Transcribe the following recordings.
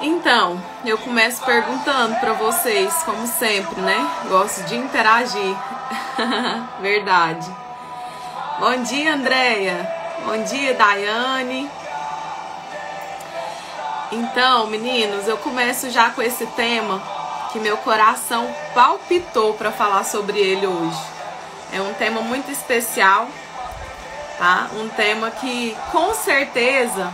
Então, eu começo perguntando pra vocês, como sempre, né? Gosto de interagir. Verdade. Bom dia, Andréia. Bom dia, Daiane. Então, meninos, eu começo já com esse tema que meu coração palpitou para falar sobre ele hoje. É um tema muito especial, tá? Um tema que, com certeza,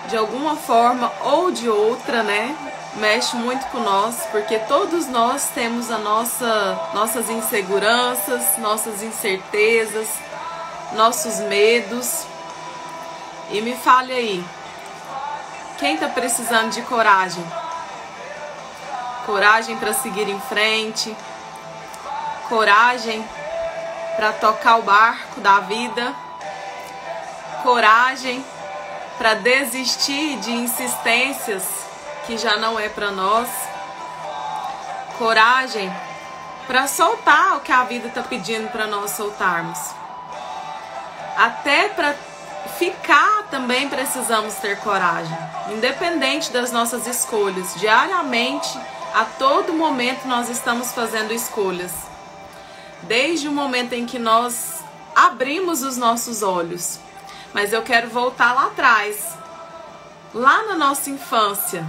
de alguma forma ou de outra, né, mexe muito com nós, porque todos nós temos nossas inseguranças, nossas incertezas, nossos medos. E me fale aí, quem tá precisando de coragem? Coragem para seguir em frente, coragem para tocar o barco da vida, coragem para desistir de insistências que já não é para nós, coragem para soltar o que a vida está pedindo para nós soltarmos. Até para ficar também precisamos ter coragem, independente das nossas escolhas. Diariamente, a todo momento nós estamos fazendo escolhas. Desde o momento em que nós abrimos os nossos olhos. Mas eu quero voltar lá atrás, lá na nossa infância,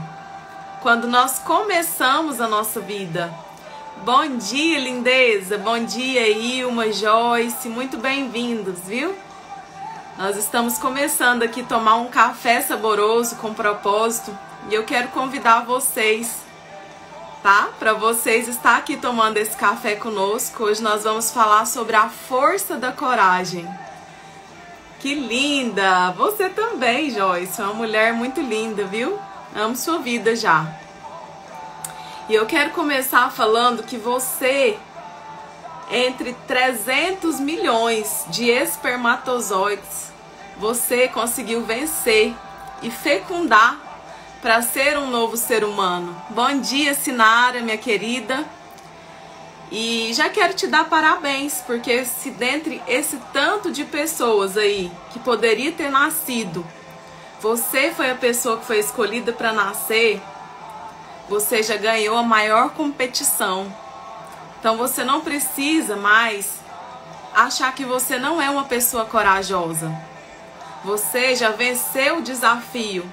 quando nós começamos a nossa vida. Bom dia, lindeza! Bom dia, Ilma, Joyce, muito bem-vindos, viu? Nós estamos começando aqui a tomar um café saboroso com propósito e eu quero convidar vocês, tá? Para vocês estar aqui tomando esse café conosco. Hoje nós vamos falar sobre a força da coragem. Que linda! Você também, Joyce, é uma mulher muito linda, viu? Amo sua vida já. E eu quero começar falando que você, entre 300 milhões de espermatozoides, você conseguiu vencer e fecundar para ser um novo ser humano. Bom dia, Sinara, minha querida. E já quero te dar parabéns, porque se dentre esse tanto de pessoas aí que poderia ter nascido, você foi a pessoa que foi escolhida para nascer, você já ganhou a maior competição. Então você não precisa mais achar que você não é uma pessoa corajosa. Você já venceu o desafio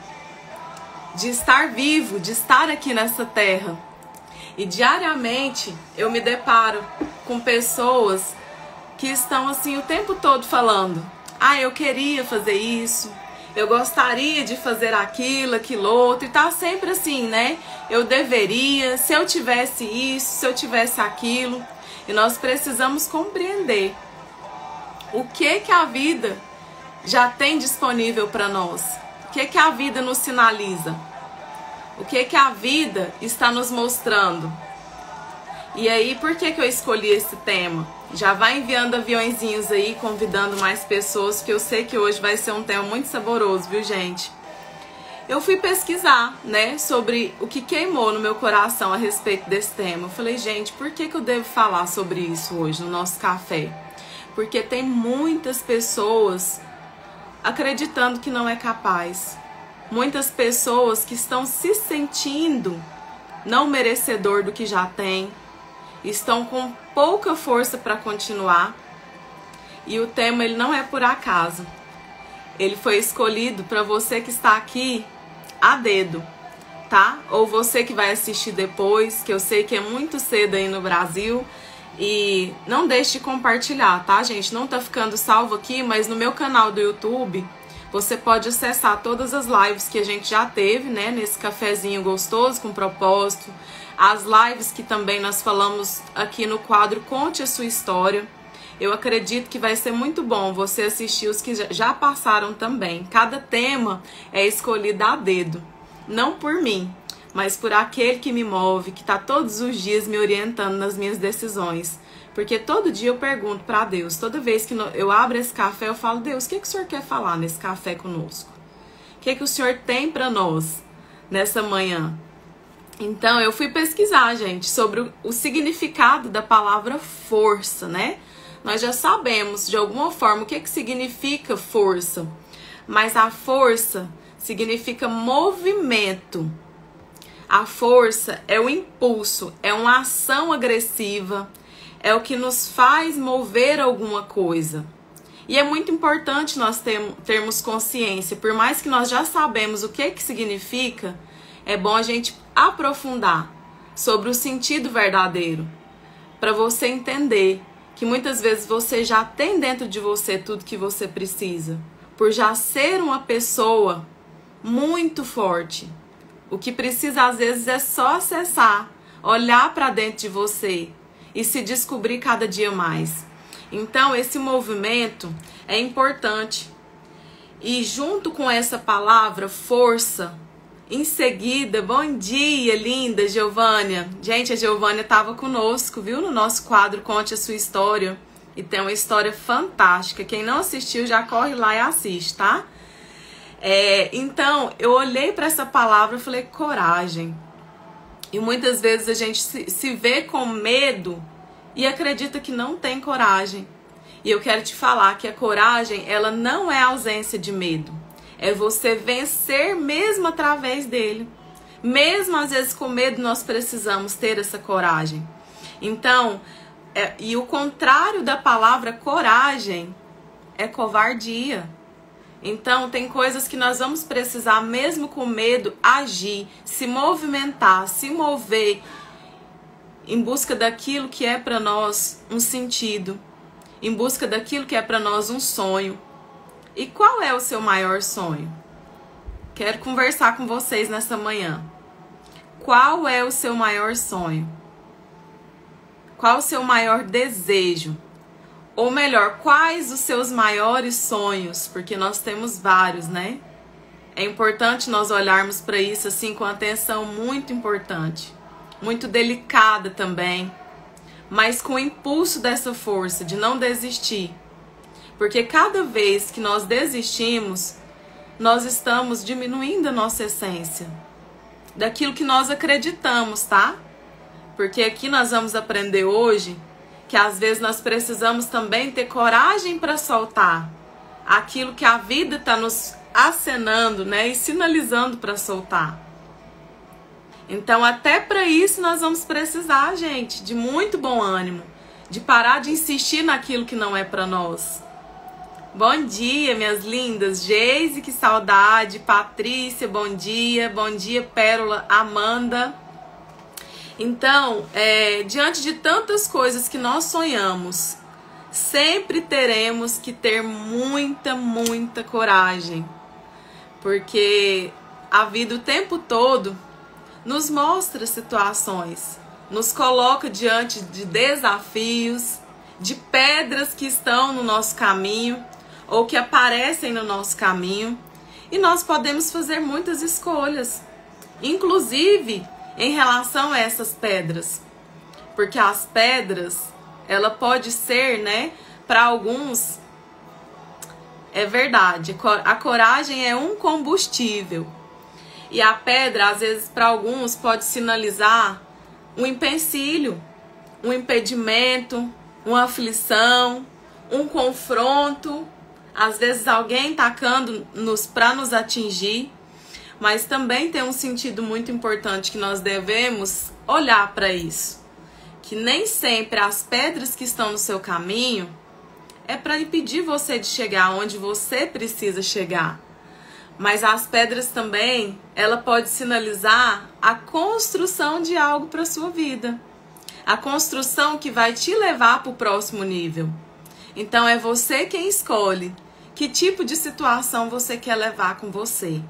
de estar vivo, de estar aqui nessa terra. E diariamente eu me deparo com pessoas que estão assim o tempo todo falando: ah, eu queria fazer isso, eu gostaria de fazer aquilo outro, e tá sempre assim, né? Eu deveria, se eu tivesse isso, se eu tivesse aquilo. E nós precisamos compreender o que a vida já tem disponível para nós. O que a vida nos sinaliza? O que a vida está nos mostrando? E aí, por que eu escolhi esse tema? Já vai enviando aviõezinhos aí, convidando mais pessoas, porque eu sei que hoje vai ser um tema muito saboroso, viu, gente? Eu fui pesquisar, né, sobre o que queimou no meu coração a respeito desse tema. Eu falei, gente, por que eu devo falar sobre isso hoje no nosso café? Porque tem muitas pessoas acreditando que não é capaz. Muitas pessoas que estão se sentindo não merecedor do que já tem, estão com pouca força para continuar. E o tema ele não é por acaso. Ele foi escolhido para você que está aqui a dedo, tá? Ou você que vai assistir depois, que eu sei que é muito cedo aí no Brasil. E não deixe de compartilhar, tá, gente? Não tá ficando salvo aqui, mas no meu canal do YouTube você pode acessar todas as lives que a gente já teve, né? Nesse cafezinho gostoso, com propósito. As lives que também nós falamos aqui no quadro Conte a Sua História. Eu acredito que vai ser muito bom você assistir os que já passaram também. Cada tema é escolhido a dedo. Não por mim, mas por aquele que me move, que está todos os dias me orientando nas minhas decisões. Porque todo dia eu pergunto para Deus, toda vez que eu abro esse café, eu falo, Deus, o que o Senhor quer falar nesse café conosco? O que o Senhor tem para nós nessa manhã? Então, eu fui pesquisar, gente, sobre o significado da palavra força, né? Nós já sabemos, de alguma forma, o que significa força. Mas a força significa movimento. A força é o impulso, é uma ação agressiva, é o que nos faz mover alguma coisa. E é muito importante nós termos consciência, por mais que nós já sabemos o que significa, é bom a gente aprofundar sobre o sentido verdadeiro, para você entender que muitas vezes você já tem dentro de você tudo que você precisa, por já ser uma pessoa muito forte. O que precisa às vezes é só acessar, olhar para dentro de você e se descobrir cada dia mais. Então esse movimento é importante. E junto com essa palavra força, em seguida, bom dia, linda Giovânia. Gente, a Giovânia estava conosco, viu? No nosso quadro Conte a Sua História. E tem uma história fantástica. Quem não assistiu, já corre lá e assiste, tá? Então, eu olhei para essa palavra e falei, coragem. E muitas vezes a gente se vê com medo e acredita que não tem coragem. E eu quero te falar que a coragem, ela não é ausência de medo. É você vencer mesmo através dele. Mesmo às vezes com medo, nós precisamos ter essa coragem. Então, e o contrário da palavra coragem é covardia. Então, tem coisas que nós vamos precisar, mesmo com medo, agir, se movimentar, se mover em busca daquilo que é para nós um sentido, em busca daquilo que é para nós um sonho. E qual é o seu maior sonho? Quero conversar com vocês nessa manhã. Qual é o seu maior sonho? Qual o seu maior desejo? Ou melhor, quais os seus maiores sonhos? Porque nós temos vários, né? É importante nós olharmos para isso assim com atenção muito importante. Muito delicada também. Mas com o impulso dessa força de não desistir. Porque cada vez que nós desistimos, nós estamos diminuindo a nossa essência. Daquilo que nós acreditamos, tá? Porque aqui nós vamos aprender hoje que às vezes nós precisamos também ter coragem para soltar aquilo que a vida está nos acenando, né? E sinalizando para soltar. Então até para isso nós vamos precisar, gente, de muito bom ânimo. De parar de insistir naquilo que não é para nós. Bom dia, minhas lindas. Geise, que saudade. Patrícia, bom dia. Bom dia, Pérola, Amanda. Então, diante de tantas coisas que nós sonhamos, sempre teremos que ter muita, muita coragem. Porque a vida o tempo todo nos mostra situações, nos coloca diante de desafios, de pedras que estão no nosso caminho ou que aparecem no nosso caminho. E nós podemos fazer muitas escolhas, inclusive em relação a essas pedras, porque as pedras, ela pode ser, né, para alguns, é verdade, a coragem é um combustível, e a pedra, às vezes, para alguns, pode sinalizar um empecilho, um impedimento, uma aflição, um confronto, às vezes alguém tacando-nos para nos atingir. Mas também tem um sentido muito importante que nós devemos olhar para isso. Que nem sempre as pedras que estão no seu caminho é para impedir você de chegar onde você precisa chegar. Mas as pedras também, ela pode sinalizar a construção de algo para a sua vida. A construção que vai te levar para o próximo nível. Então é você quem escolhe que tipo de situação você quer levar com você.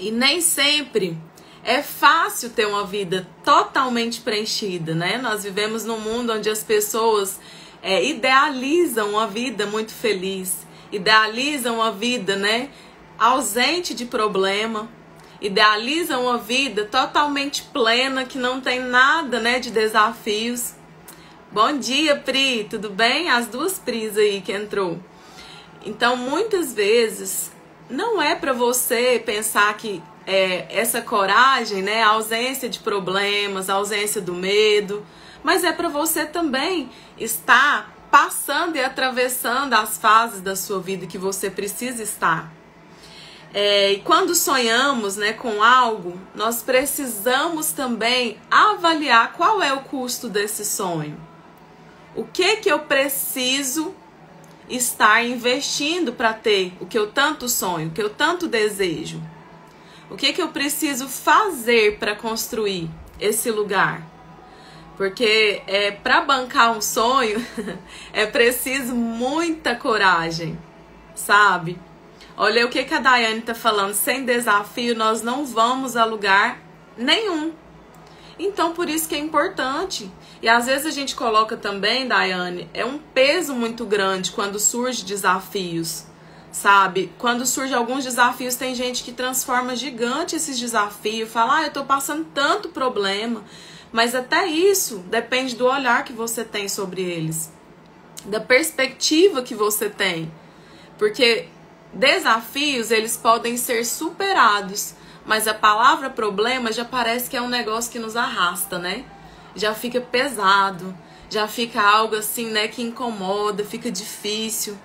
E nem sempre é fácil ter uma vida totalmente preenchida, né? Nós vivemos num mundo onde as pessoas idealizam uma vida muito feliz, idealizam uma vida, né, ausente de problema, idealizam uma vida totalmente plena, que não tem nada, né, de desafios. Bom dia, Pri, tudo bem? As duas Pris aí que entrou. Então, muitas vezes, não é para você pensar que essa coragem, né, a ausência de problemas, a ausência do medo, mas é para você também estar passando e atravessando as fases da sua vida que você precisa estar. E quando sonhamos, né, com algo, nós precisamos também avaliar qual é o custo desse sonho. O que eu preciso estar investindo para ter o que eu tanto sonho, o que eu tanto desejo? O que eu preciso fazer para construir esse lugar? Porque para bancar um sonho é preciso muita coragem, sabe? Olha o que a Daiane tá falando, sem desafio nós não vamos a lugar nenhum. Então por isso que é importante. E às vezes a gente coloca também, Daiane, é um peso muito grande quando surge desafios, sabe? Quando surgem alguns desafios, tem gente que transforma gigante esses desafios, fala, eu tô passando tanto problema. Mas até isso depende do olhar que você tem sobre eles, da perspectiva que você tem. Porque desafios, eles podem ser superados, mas a palavra problema já parece que é um negócio que nos arrasta, né? Já fica pesado, já fica algo assim, né, que incomoda, fica difícil.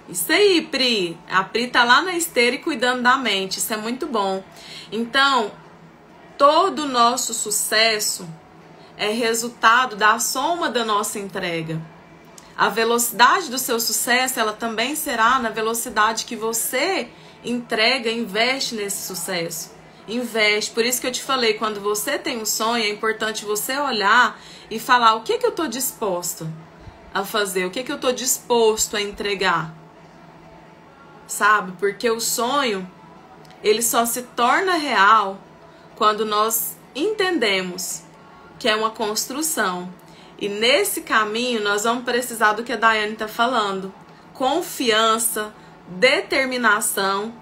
Isso aí, Pri. A Pri tá lá na esteira e cuidando da mente, isso é muito bom. Então, todo o nosso sucesso é resultado da soma da nossa entrega. A velocidade do seu sucesso, ela também será na velocidade que você entrega, investe nesse sucesso. Investe. Por isso que eu te falei, quando você tem um sonho, é importante você olhar e falar o que eu estou disposto a fazer, o que eu estou disposto a entregar. Sabe? Porque o sonho, ele só se torna real quando nós entendemos que é uma construção. E nesse caminho nós vamos precisar do que a Daiane está falando. Confiança, determinação.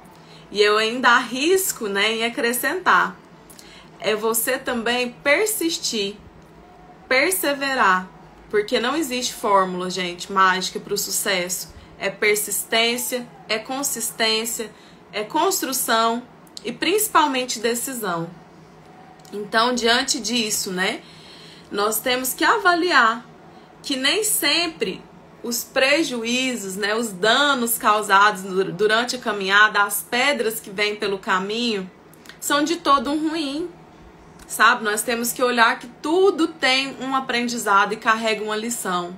E eu ainda arrisco, né, em acrescentar. É você também persistir, perseverar. Porque não existe fórmula, gente, mágica para o sucesso. É persistência, é consistência, é construção e principalmente decisão. Então, diante disso, né, nós temos que avaliar que nem sempre os prejuízos, né, os danos causados durante a caminhada, as pedras que vêm pelo caminho, são de todo um ruim, sabe? Nós temos que olhar que tudo tem um aprendizado e carrega uma lição.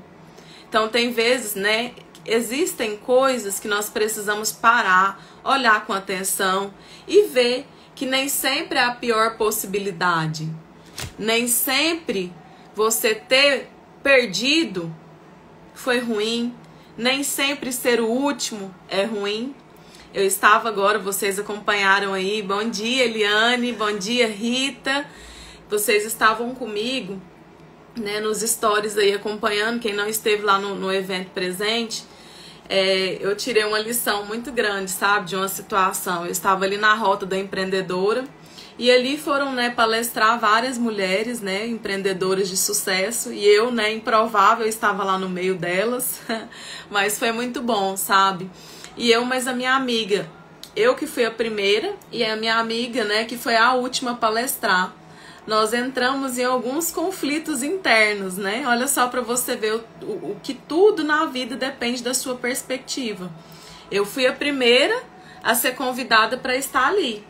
Então, tem vezes, né, existem coisas que nós precisamos parar, olhar com atenção e ver que nem sempre é a pior possibilidade. Nem sempre você ter perdido foi ruim. Nem sempre ser o último é ruim. Eu estava agora, vocês acompanharam aí. Bom dia, Eliane. Bom dia, Rita. Vocês estavam comigo, né, nos stories aí acompanhando. Quem não esteve lá no evento presente, eu tirei uma lição muito grande, sabe, de uma situação. Eu estava ali na Rota da Empreendedora e ali foram, né, palestrar várias mulheres, né, empreendedoras de sucesso, e eu, né, improvável, estava lá no meio delas, mas foi muito bom, sabe? E eu, mas a minha amiga, eu que fui a primeira e a minha amiga, né, que foi a última a palestrar. Nós entramos em alguns conflitos internos, né? Olha só para você ver o que tudo na vida depende da sua perspectiva. Eu fui a primeira a ser convidada para estar ali.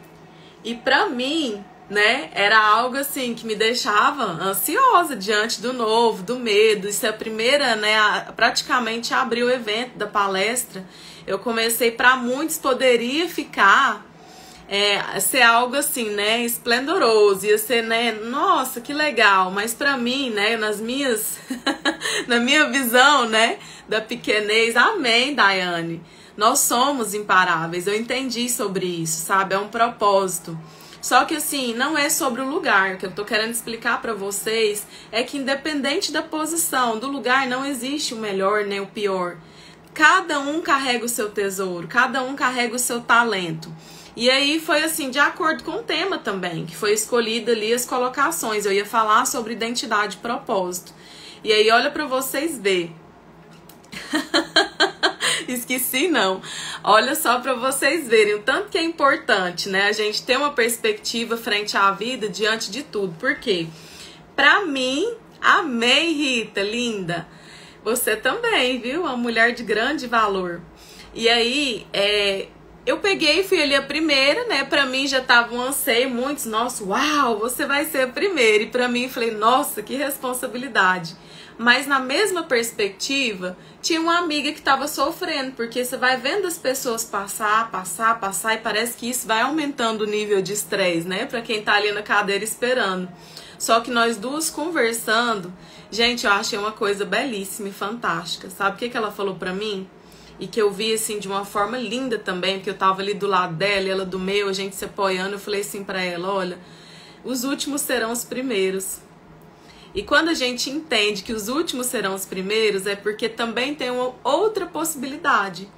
E para mim, né, era algo assim que me deixava ansiosa diante do novo, do medo. Isso é a primeira, né, praticamente abrir o evento da palestra. Eu comecei, para muitos poderia ficar ser algo assim, né, esplendoroso, ia ser, né, nossa, que legal, mas pra mim, né, nas minhas na minha visão, né, da pequenez, amém, Daiane, nós somos imparáveis, eu entendi sobre isso, sabe, é um propósito. Só que assim, não é sobre o lugar. O que eu tô querendo explicar pra vocês é que independente da posição, do lugar, não existe o melhor nem o pior. Cada um carrega o seu tesouro, cada um carrega o seu talento. E aí foi assim, de acordo com o tema também, que foi escolhido ali as colocações. Eu ia falar sobre identidade e propósito. E aí olha pra vocês verem. Esqueci não. Olha só pra vocês verem o tanto que é importante, né? A gente ter uma perspectiva frente à vida diante de tudo. Por quê? Pra mim, amém, Rita, linda. Você também, viu? Uma mulher de grande valor. E aí, eu peguei e fui ali a primeira, né? Pra mim já tava um anseio, muitos, nossa, uau, você vai ser a primeira. E pra mim, falei, nossa, que responsabilidade. Mas na mesma perspectiva, tinha uma amiga que tava sofrendo, porque você vai vendo as pessoas passar, e parece que isso vai aumentando o nível de estresse, né? Pra quem tá ali na cadeira esperando. Só que nós duas conversando, gente, eu achei uma coisa belíssima e fantástica. Sabe o que ela falou pra mim? E que eu vi, assim, de uma forma linda também, porque eu tava ali do lado dela e ela do meu, a gente se apoiando. Eu falei assim pra ela, olha, os últimos serão os primeiros. E quando a gente entende que os últimos serão os primeiros, é porque também tem uma outra possibilidade.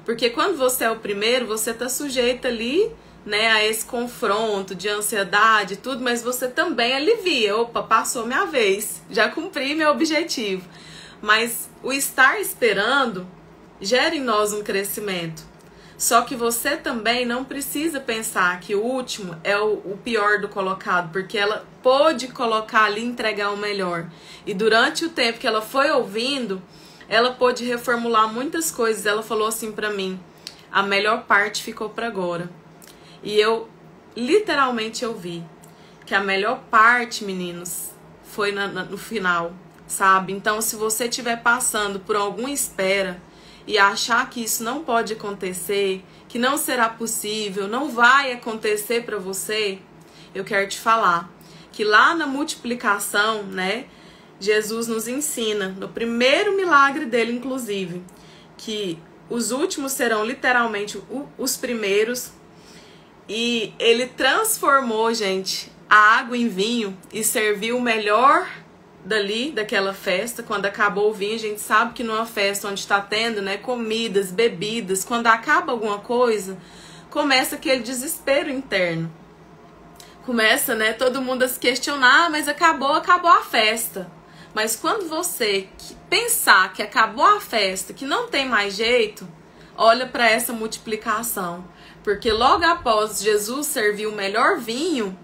Porque quando você é o primeiro, você tá sujeito ali, né, a esse confronto de ansiedade e tudo, mas você também alivia. Opa, passou minha vez, já cumpri meu objetivo. Mas o estar esperando gera em nós um crescimento. Só que você também não precisa pensar que o último é o pior do colocado, porque ela pôde colocar ali e entregar o melhor. E durante o tempo que ela foi ouvindo, ela pôde reformular muitas coisas. Ela falou assim pra mim, a melhor parte ficou pra agora. E eu literalmente ouvi que a melhor parte, meninos, foi no final, sabe? Então, se você estiver passando por alguma espera e achar que isso não pode acontecer, que não será possível, não vai acontecer para você, eu quero te falar que lá na multiplicação, né, Jesus nos ensina, no primeiro milagre dele, inclusive, que os últimos serão literalmente os primeiros. E ele transformou, gente, a água em vinho e serviu o melhor daquela festa. Quando acabou o vinho, a gente sabe que numa festa onde está tendo, né, comidas, bebidas, quando acaba alguma coisa, começa aquele desespero interno. Começa, né, todo mundo a se questionar, mas acabou a festa. Mas quando você pensar que acabou a festa, que não tem mais jeito, olha para essa multiplicação. Porque logo após Jesus servir o melhor vinho,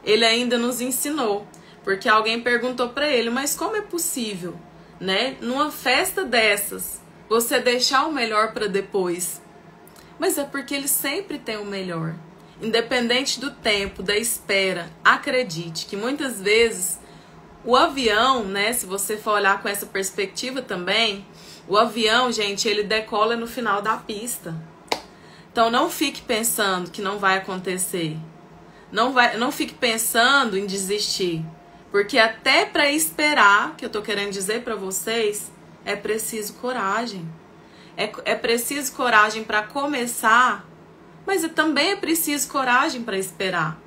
ele ainda nos ensinou. Porque alguém perguntou para ele, mas como é possível, né, numa festa dessas, você deixar o melhor para depois? Mas é porque ele sempre tem o melhor. Independente do tempo, da espera, acredite que muitas vezes o avião, né, se você for olhar com essa perspectiva também, o avião, gente, ele decola no final da pista. Então não fique pensando que não vai acontecer. Não fique pensando em desistir. Porque até para esperar, que eu tô querendo dizer para vocês, é preciso coragem. É preciso coragem para começar, mas também é preciso coragem para esperar.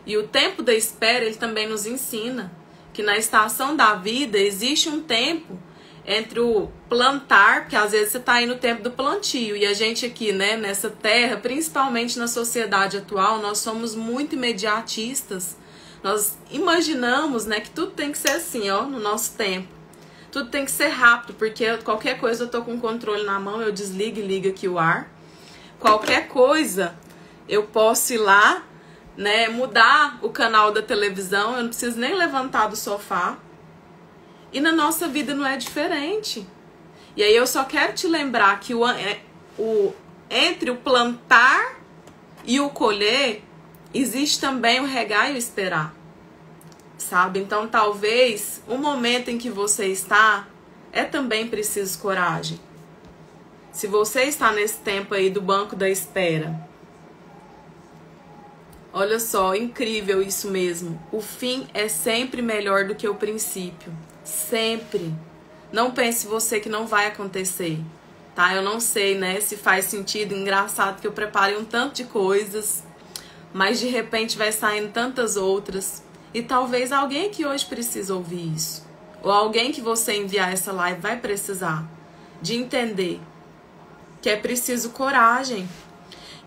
E o tempo da espera, ele também nos ensina que na estação da vida existe um tempo entre o plantar, porque às vezes você está aí no tempo do plantio, e a gente aqui, né, nessa terra, principalmente na sociedade atual, nós somos muito imediatistas. Nós imaginamos, né, que tudo tem que ser assim, ó, no nosso tempo. Tudo tem que ser rápido, porque qualquer coisa eu tô com o controle na mão, eu desligo e ligo aqui o ar. Qualquer coisa eu posso ir lá, né, mudar o canal da televisão, eu não preciso nem levantar do sofá. E na nossa vida não é diferente. E aí eu só quero te lembrar que entre o plantar e o colher, existe também o regar e o esperar. Sabe? Então talvez o momento em que você está é também preciso coragem. Se você está nesse tempo aí do banco da espera, olha só, incrível isso mesmo. O fim é sempre melhor do que o princípio. Sempre. Não pense você que não vai acontecer, tá? Eu não sei, né, se faz sentido. Engraçado que eu preparei um tanto de coisas, mas de repente vai saindo tantas outras. E talvez alguém que hoje precisa ouvir isso, ou alguém que você enviar essa live vai precisar de entender que é preciso coragem.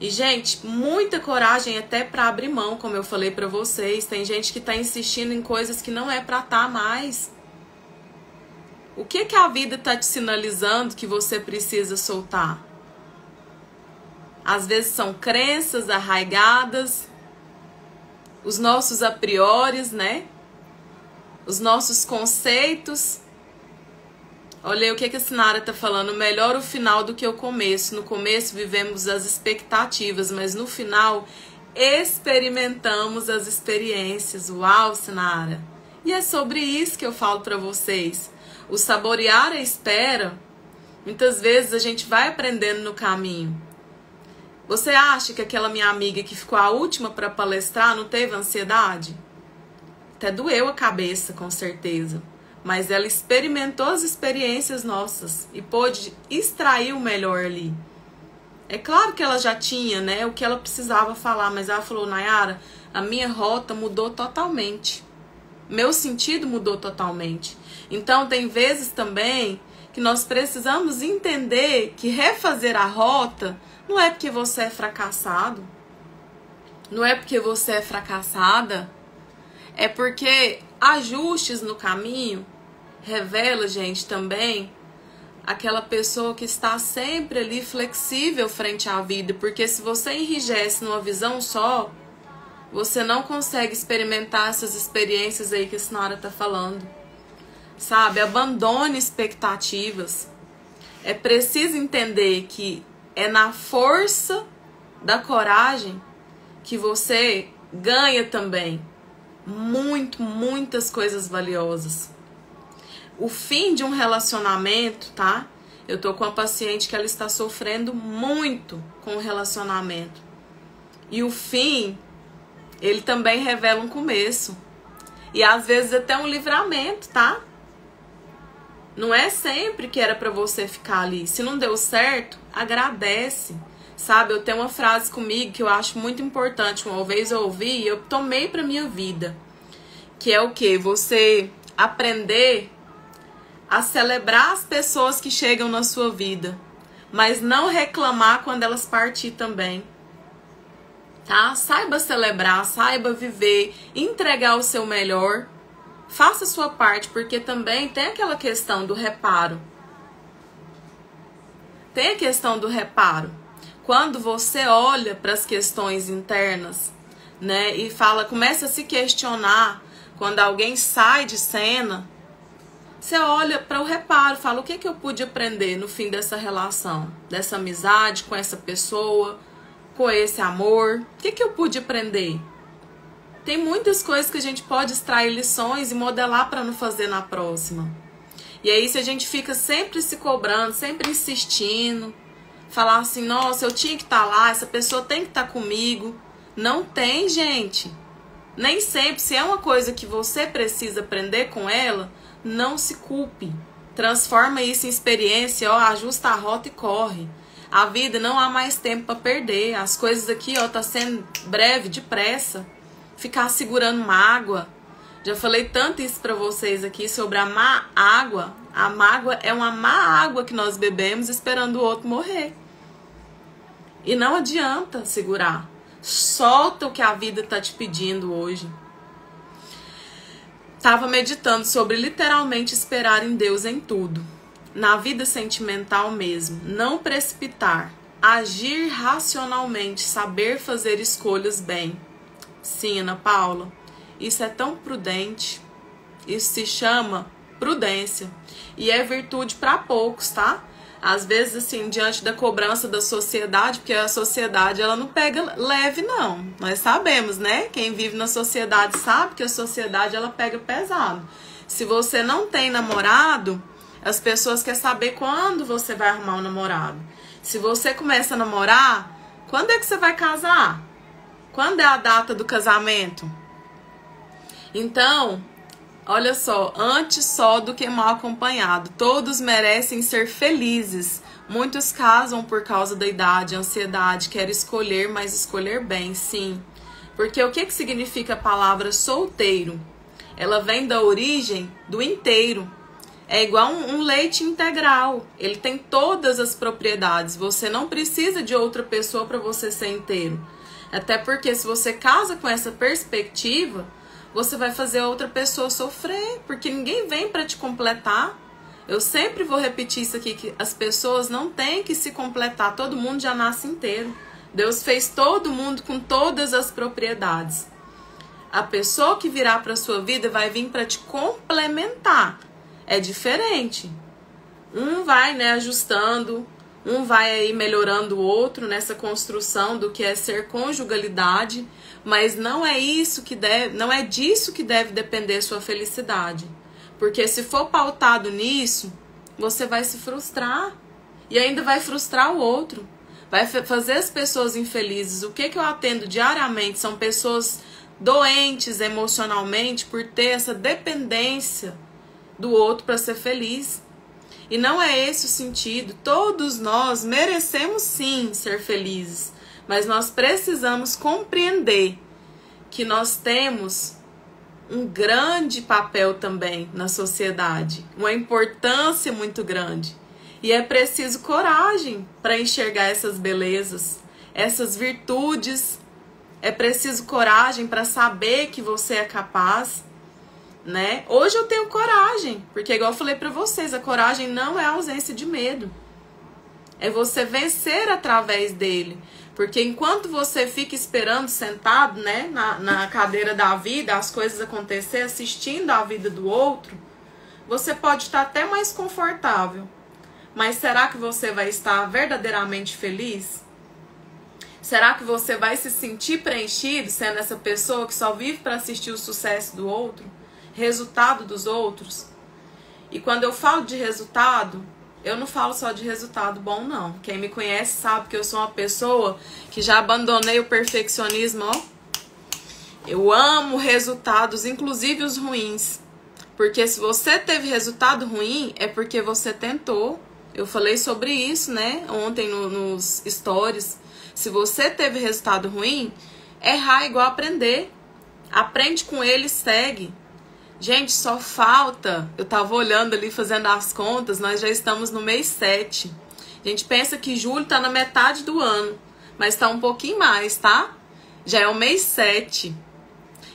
E, gente, muita coragem até para abrir mão, como eu falei para vocês. Tem gente que tá insistindo em coisas que não é para tá mais. O que a vida tá te sinalizando que você precisa soltar? Às vezes são crenças arraigadas, os nossos a priori, né? Os nossos conceitos. Olha aí o que a Sinara tá falando. Melhor o final do que o começo. No começo vivemos as expectativas, mas no final experimentamos as experiências. Uau, Sinara! E é sobre isso que eu falo para vocês. O saborear a espera, muitas vezes a gente vai aprendendo no caminho. Você acha que aquela minha amiga que ficou a última para palestrar não teve ansiedade? Até doeu a cabeça, com certeza. Mas ela experimentou as experiências nossas e pôde extrair o melhor ali. É claro que ela já tinha, né, o que ela precisava falar, mas ela falou, Nayara, a minha rota mudou totalmente. Meu sentido mudou totalmente. Então, tem vezes também que nós precisamos entender que refazer a rota não é porque você é fracassado, não é porque você é fracassada, é porque ajustes no caminho revela, gente, também aquela pessoa que está sempre ali flexível frente à vida, porque se você enrijece numa visão só, você não consegue experimentar essas experiências aí que a senhora está falando. Sabe? Abandone expectativas. É preciso entender que é na força da coragem que você ganha também muitas coisas valiosas. O fim de um relacionamento, tá? Eu tô com uma paciente que ela está sofrendo muito com o relacionamento. E o fim, ele também revela um começo. E às vezes até um livramento, tá? Não é sempre que era pra você ficar ali. Se não deu certo, agradece. Sabe, eu tenho uma frase comigo que eu acho muito importante. Uma vez eu ouvi e eu tomei pra minha vida. Que é o quê? Você aprender a celebrar as pessoas que chegam na sua vida. Mas não reclamar quando elas partir também. Tá? Saiba celebrar, saiba viver, entregar o seu melhor. Faça a sua parte, porque também tem aquela questão do reparo. Tem a questão do reparo. Quando você olha para as questões internas, né, e fala, começa a se questionar, quando alguém sai de cena, você olha para o reparo, fala, o que que eu pude aprender no fim dessa relação, dessa amizade com essa pessoa, com esse amor? O que que eu pude aprender? Tem muitas coisas que a gente pode extrair lições e modelar para não fazer na próxima. E aí, se a gente fica sempre se cobrando, sempre insistindo, falar assim, nossa, eu tinha que estar lá, essa pessoa tem que estar comigo. Não tem, gente. Nem sempre. Se é uma coisa que você precisa aprender com ela, não se culpe. Transforma isso em experiência, ó, ajusta a rota e corre. A vida não há mais tempo para perder. As coisas aqui, ó, tá sendo breve, depressa. Ficar segurando mágoa. Já falei tanto isso para vocês aqui sobre a má água. A mágoa é uma má água que nós bebemos esperando o outro morrer. E não adianta segurar. Solta o que a vida tá te pedindo hoje. Tava meditando sobre literalmente esperar em Deus em tudo. Na vida sentimental mesmo, não precipitar, agir racionalmente, saber fazer escolhas bem. Sim, Ana Paula, isso é tão prudente, isso se chama prudência e é virtude para poucos, tá? Às vezes, assim, diante da cobrança da sociedade, porque a sociedade, ela não pega leve, não. Nós sabemos, né? Quem vive na sociedade sabe que a sociedade, ela pega pesado. Se você não tem namorado, as pessoas querem saber quando você vai arrumar um namorado. Se você começa a namorar, quando é que você vai casar? Quando é a data do casamento? Então, olha só, antes só do que mal acompanhado. Todos merecem ser felizes. Muitos casam por causa da idade, ansiedade, querem escolher, mas escolher bem, sim. Porque o que significa a palavra solteiro? Ela vem da origem do inteiro. É igual um leite integral. Ele tem todas as propriedades. Você não precisa de outra pessoa para você ser inteiro. Até porque se você casa com essa perspectiva, você vai fazer a outra pessoa sofrer, porque ninguém vem para te completar. Eu sempre vou repetir isso aqui, que as pessoas não têm que se completar, todo mundo já nasce inteiro. Deus fez todo mundo com todas as propriedades. A pessoa que virá para a sua vida vai vir para te complementar. É diferente. Um vai, né, ajustando, um vai aí melhorando o outro nessa construção do que é ser conjugalidade, mas não é isso que deve, não é disso que deve depender sua felicidade. Porque se for pautado nisso, você vai se frustrar e ainda vai frustrar o outro. Vai fazer as pessoas infelizes. O que eu atendo diariamente são pessoas doentes emocionalmente por ter essa dependência do outro para ser feliz. E não é esse o sentido. Todos nós merecemos sim ser felizes, mas nós precisamos compreender que nós temos um grande papel também na sociedade, uma importância muito grande. E é preciso coragem para enxergar essas belezas, essas virtudes. É preciso coragem para saber que você é capaz, né? Hoje eu tenho coragem, porque igual eu falei para vocês, a coragem não é a ausência de medo. É você vencer através dele. Porque enquanto você fica esperando sentado, né, na cadeira da vida, as coisas acontecer, assistindo a vida do outro, você pode estar até mais confortável. Mas será que você vai estar verdadeiramente feliz? Será que você vai se sentir preenchido sendo essa pessoa que só vive para assistir o sucesso do outro? Resultado dos outros? E quando eu falo de resultado, eu não falo só de resultado bom, não. Quem me conhece sabe que eu sou uma pessoa que já abandonei o perfeccionismo, ó. Eu amo resultados, inclusive os ruins. Porque se você teve resultado ruim, é porque você tentou. Eu falei sobre isso, né, ontem nos stories. Se você teve resultado ruim, errar é igual aprender. Aprende com ele e segue. Gente, só falta... Eu tava olhando ali, fazendo as contas, nós já estamos no mês 7. A gente pensa que julho tá na metade do ano, mas tá um pouquinho mais, tá? Já é o mês 7.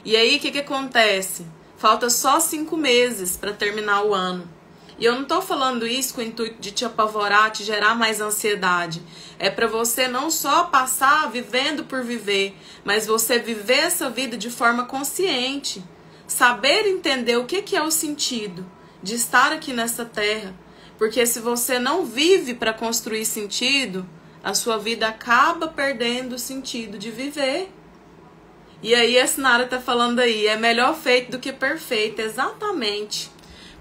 E aí, o que acontece? Falta só 5 meses para terminar o ano. E eu não tô falando isso com o intuito de te apavorar, te gerar mais ansiedade. É para você não só passar vivendo por viver, mas você viver essa vida de forma consciente. Saber entender o que é o sentido de estar aqui nessa terra. Porque se você não vive para construir sentido, a sua vida acaba perdendo o sentido de viver. E aí a Sinara tá falando aí, é melhor feito do que perfeito. Exatamente.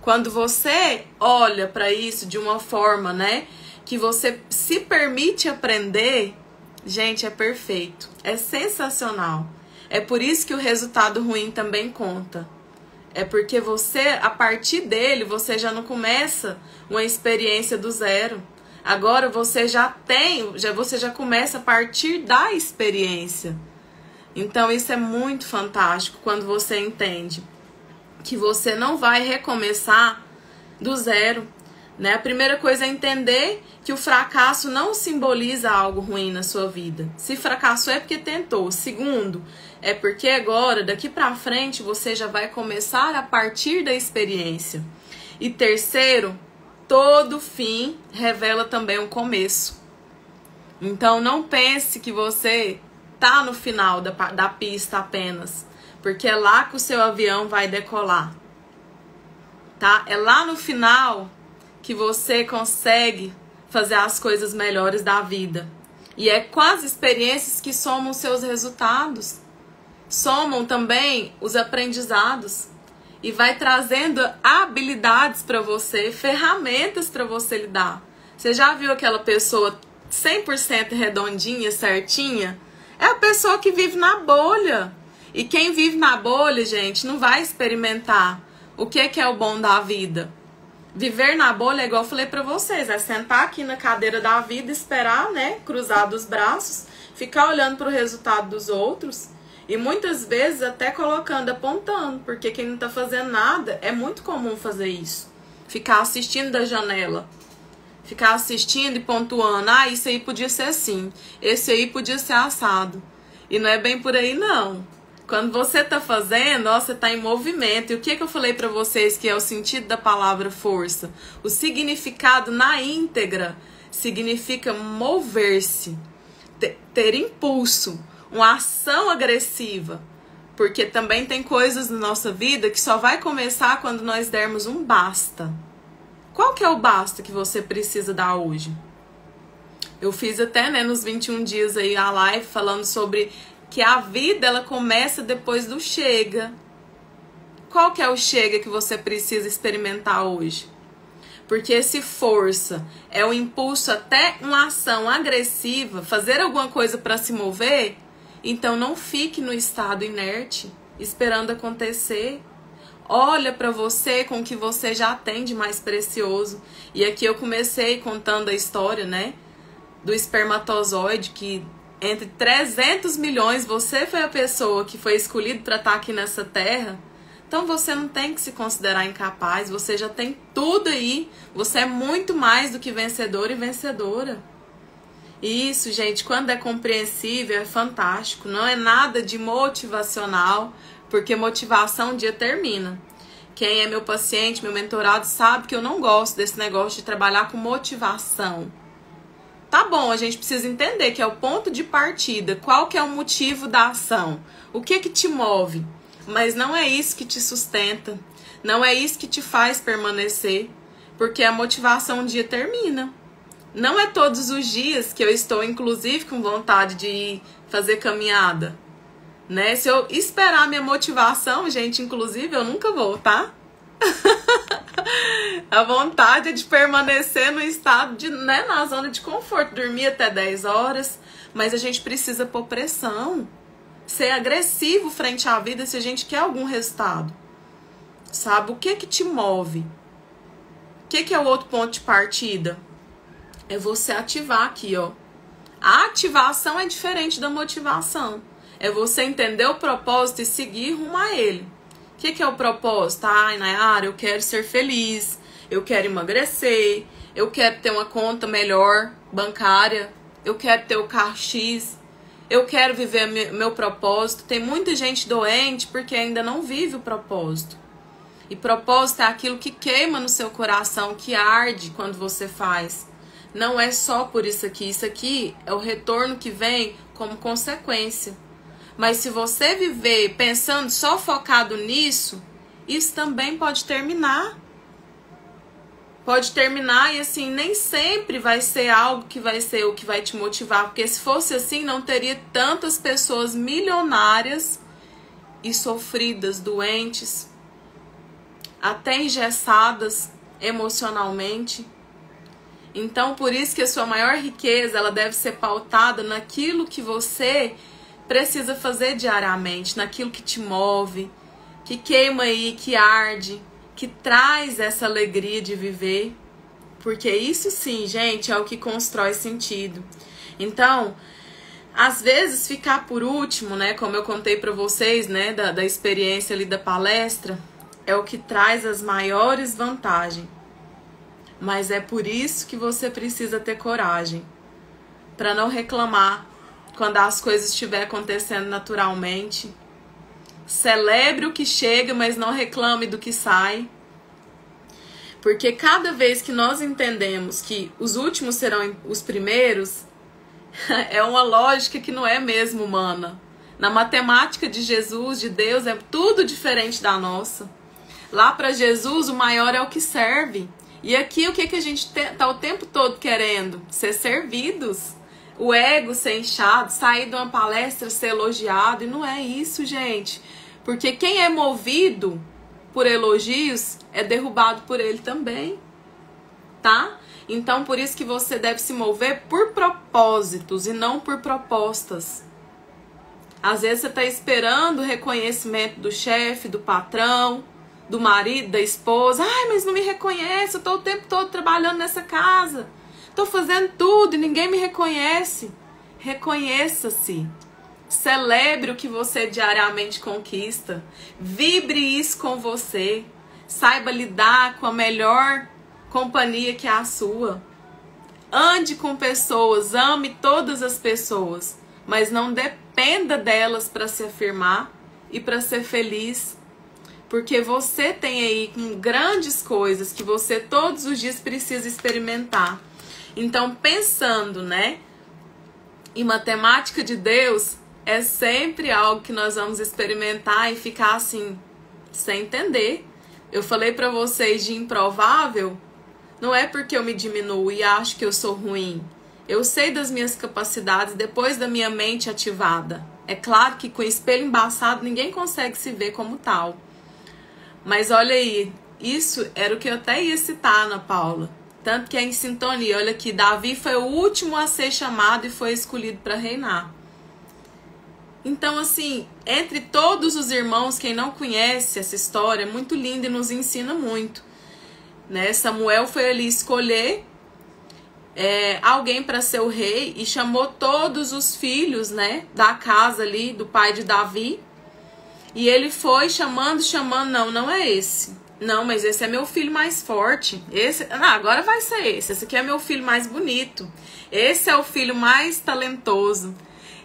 Quando você olha para isso de uma forma, né, que você se permite aprender, gente, é perfeito. É sensacional. É por isso que o resultado ruim também conta. É porque você, a partir dele, você já não começa uma experiência do zero. Agora você já tem, você já começa a partir da experiência. Então isso é muito fantástico quando você entende que você não vai recomeçar do zero, né? A primeira coisa é entender que o fracasso não simboliza algo ruim na sua vida. Se fracassou é porque tentou. Segundo, é porque agora, daqui pra frente, você já vai começar a partir da experiência. E terceiro, todo fim revela também um começo. Então não pense que você tá no final da pista apenas, porque é lá que o seu avião vai decolar, tá? É lá no final que você consegue fazer as coisas melhores da vida. E é com as experiências que somam os seus resultados, somam também os aprendizados e vai trazendo habilidades para você, ferramentas para você lidar. Você já viu aquela pessoa 100% redondinha, certinha? É a pessoa que vive na bolha. E quem vive na bolha, gente, não vai experimentar o que é o bom da vida. Viver na bolha, igual eu falei pra vocês, é sentar aqui na cadeira da vida, esperar, né, cruzar os braços, ficar olhando pro resultado dos outros e muitas vezes até colocando, apontando, porque quem não tá fazendo nada, é muito comum fazer isso. Ficar assistindo da janela, ficar assistindo e pontuando, ah, isso aí podia ser assim, esse aí podia ser assado. E não é bem por aí, não. Quando você tá fazendo, ó, você tá em movimento. E o que eu falei pra vocês que é o sentido da palavra força? O significado na íntegra significa mover-se, ter impulso, uma ação agressiva. Porque também tem coisas na nossa vida que só vai começar quando nós dermos um basta. Qual que é o basta que você precisa dar hoje? Eu fiz até, né, nos 21 dias aí a live falando sobre que a vida, ela começa depois do chega. Qual que é o chega que você precisa experimentar hoje? Porque se força é o impulso até uma ação agressiva, fazer alguma coisa para se mover, então não fique no estado inerte, esperando acontecer. Olha para você com o que você já tem de mais precioso. E aqui eu comecei contando a história, né, do espermatozoide, que entre 300 milhões você foi a pessoa que foi escolhida para estar aqui nessa terra. Então você não tem que se considerar incapaz, você já tem tudo aí. Você é muito mais do que vencedor e vencedora. E isso, gente, quando é compreensível, é fantástico. Não é nada de motivacional, porque motivação um dia termina. Quem é meu paciente, meu mentorado, sabe que eu não gosto desse negócio de trabalhar com motivação. Tá bom, a gente precisa entender que é o ponto de partida. Qual que é o motivo da ação? O que que te move? Mas não é isso que te sustenta. Não é isso que te faz permanecer. Porque a motivação um dia termina. Não é todos os dias que eu estou, inclusive, com vontade de ir fazer caminhada. Né? Se eu esperar minha motivação, gente, inclusive, eu nunca vou, tá? A vontade é de permanecer no estado de, né, na zona de conforto, dormir até 10 horas, mas a gente precisa pôr pressão, ser agressivo frente à vida se a gente quer algum resultado. Sabe? O que que te move? O que que é o outro ponto de partida? É você ativar aqui, ó. A ativação é diferente da motivação. É você entender o propósito e seguir rumo a ele. O que que é o propósito? Ai, Nayara, eu quero ser feliz, eu quero emagrecer, eu quero ter uma conta melhor bancária, eu quero ter o carro X, eu quero viver meu propósito. Tem muita gente doente porque ainda não vive o propósito. E propósito é aquilo que queima no seu coração, que arde quando você faz. Não é só por isso aqui é o retorno que vem como consequência. Mas se você viver pensando só focado nisso, isso também pode terminar. Pode terminar e assim, nem sempre vai ser algo que vai ser o que vai te motivar. Porque se fosse assim, não teria tantas pessoas milionárias e sofridas, doentes, até engessadas emocionalmente. Então, por isso que a sua maior riqueza, ela deve ser pautada naquilo que você precisa fazer diariamente, naquilo que te move, que queima aí, que arde, que traz essa alegria de viver. Porque isso sim, gente, é o que constrói sentido. Então, às vezes ficar por último, né, como eu contei pra vocês, né, da experiência ali da palestra, é o que traz as maiores vantagens. Mas é por isso que você precisa ter coragem, para não reclamar quando as coisas estiverem acontecendo naturalmente. Celebre o que chega, mas não reclame do que sai. Porque cada vez que nós entendemos que os últimos serão os primeiros, é uma lógica que não é mesmo humana. Na matemática de Jesus, de Deus, é tudo diferente da nossa. Lá para Jesus, o maior é o que serve. E aqui o que a gente tá o tempo todo querendo? Ser servidos. O ego ser inchado, sair de uma palestra, ser elogiado. E não é isso, gente. Porque quem é movido por elogios é derrubado por ele também. Tá? Então, por isso que você deve se mover por propósitos e não por propostas. Às vezes você tá esperando o reconhecimento do chefe, do patrão, do marido, da esposa. Ai, mas não me reconhece, eu tô o tempo todo trabalhando nessa casa. Tô fazendo tudo e ninguém me reconhece. Reconheça-se. Celebre o que você diariamente conquista. Vibre isso com você. Saiba lidar com a melhor companhia que é a sua. Ande com pessoas, ame todas as pessoas, mas não dependa delas para se afirmar e para ser feliz. Porque você tem aí grandes coisas que você todos os dias precisa experimentar. Então, pensando, né, em matemática de Deus, é sempre algo que nós vamos experimentar e ficar assim, sem entender. Eu falei para vocês de improvável, Não é porque eu me diminuo e acho que eu sou ruim. Eu sei das minhas capacidades depois da minha mente ativada. É claro que com espelho embaçado ninguém consegue se ver como tal. Mas olha aí, isso era o que eu até ia citar, Ana Paula. Tanto que é em sintonia. Olha aqui, Davi foi o último a ser chamado e foi escolhido para reinar. Então, assim, entre todos os irmãos, quem não conhece essa história, é muito linda e nos ensina muito. Né? Samuel foi ali escolher alguém para ser o rei e chamou todos os filhos, né, da casa ali, do pai de Davi. E ele foi chamando, não é esse. Não, mas esse é meu filho mais forte. Agora vai ser esse. Esse aqui é meu filho mais bonito. Esse é o filho mais talentoso.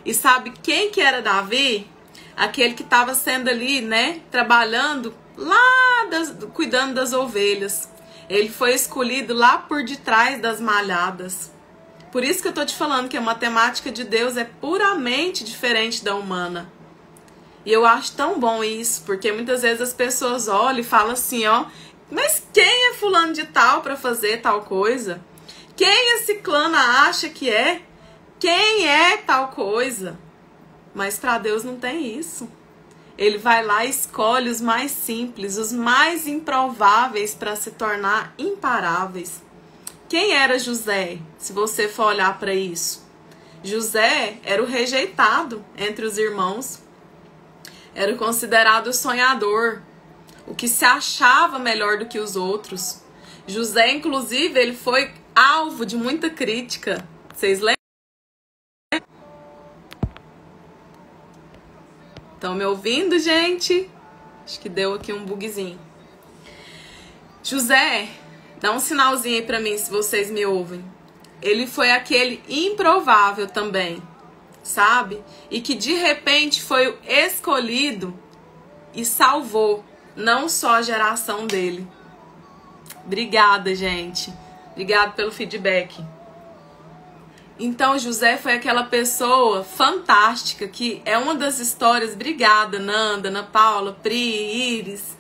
E sabe quem que era Davi? Aquele que estava sendo ali, né, trabalhando lá, cuidando das ovelhas. Ele foi escolhido lá por detrás das malhadas. Por isso que eu tô te falando que a matemática de Deus é puramente diferente da humana. E eu acho tão bom isso, porque muitas vezes as pessoas olham e falam assim, ó, mas quem é fulano de tal para fazer tal coisa? Quem a ciclana acha que é? Quem é tal coisa? Mas para Deus não tem isso. Ele vai lá e escolhe os mais simples, os mais improváveis para se tornar imparáveis. Quem era José, se você for olhar para isso? José era o rejeitado entre os irmãos. Era o considerado sonhador, o que se achava melhor do que os outros. José, inclusive, ele foi alvo de muita crítica. Vocês lembram? Estão me ouvindo, gente? Acho que deu aqui um bugzinho. José, dá um sinalzinho aí pra mim se vocês me ouvem. Ele foi aquele improvável também, sabe? E que de repente foi o escolhido e salvou não só a geração dele. Obrigada, gente. Obrigada pelo feedback. Então, José foi aquela pessoa fantástica, que é uma das histórias, obrigada, Nanda, Ana Paula, Pri, Iris,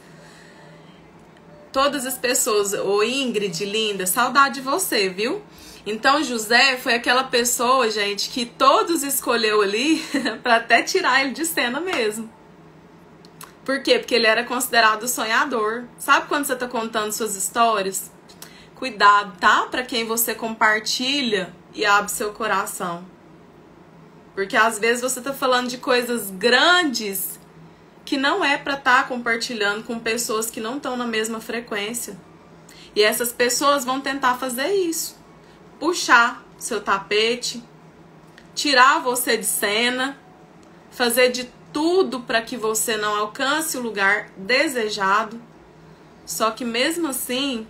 todas as pessoas, ô Ingrid, linda, saudade de você, viu? Então, José foi aquela pessoa, gente, que todos escolheu ali para até tirar ele de cena mesmo. Por quê? Porque ele era considerado sonhador. Sabe quando você tá contando suas histórias? Cuidado, tá? Para quem você compartilha e abre seu coração. Porque às vezes você tá falando de coisas grandes que não é para estar compartilhando com pessoas que não estão na mesma frequência. E essas pessoas vão tentar fazer isso. Puxar seu tapete, tirar você de cena, fazer de tudo para que você não alcance o lugar desejado. Só que mesmo assim,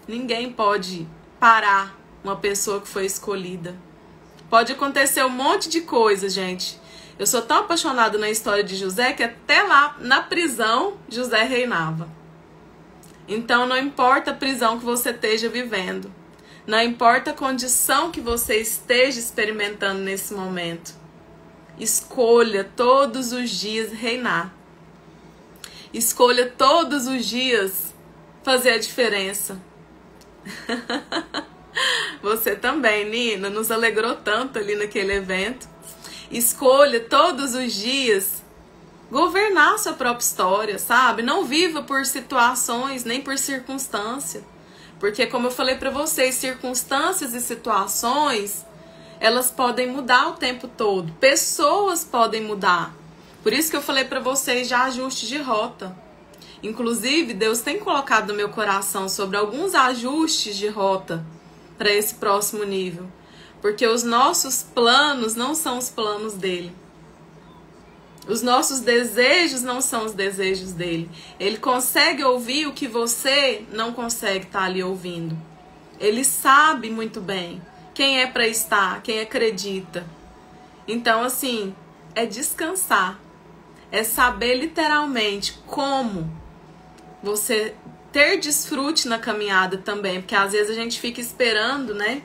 ninguém pode parar uma pessoa que foi escolhida. Pode acontecer um monte de coisas, gente. Eu sou tão apaixonada na história de José que até lá, na prisão, José reinava. Então, não importa a prisão que você esteja vivendo. Não importa a condição que você esteja experimentando nesse momento. Escolha todos os dias reinar. Escolha todos os dias fazer a diferença. Você também, Nina, nos alegrou tanto ali naquele evento. Escolha todos os dias governar sua própria história, sabe? Não viva por situações, nem por circunstância. Porque, como eu falei pra vocês, circunstâncias e situações, elas podem mudar o tempo todo. Pessoas podem mudar. Por isso que eu falei pra vocês de ajuste de rota. Inclusive, Deus tem colocado no meu coração sobre alguns ajustes de rota para esse próximo nível. Porque os nossos planos não são os planos dele. Os nossos desejos não são os desejos dele. Ele consegue ouvir o que você não consegue estar ali ouvindo. Ele sabe muito bem quem é para estar, quem acredita. Então, assim, é descansar. É saber literalmente como você ter desfrute na caminhada também. Porque às vezes a gente fica esperando, né?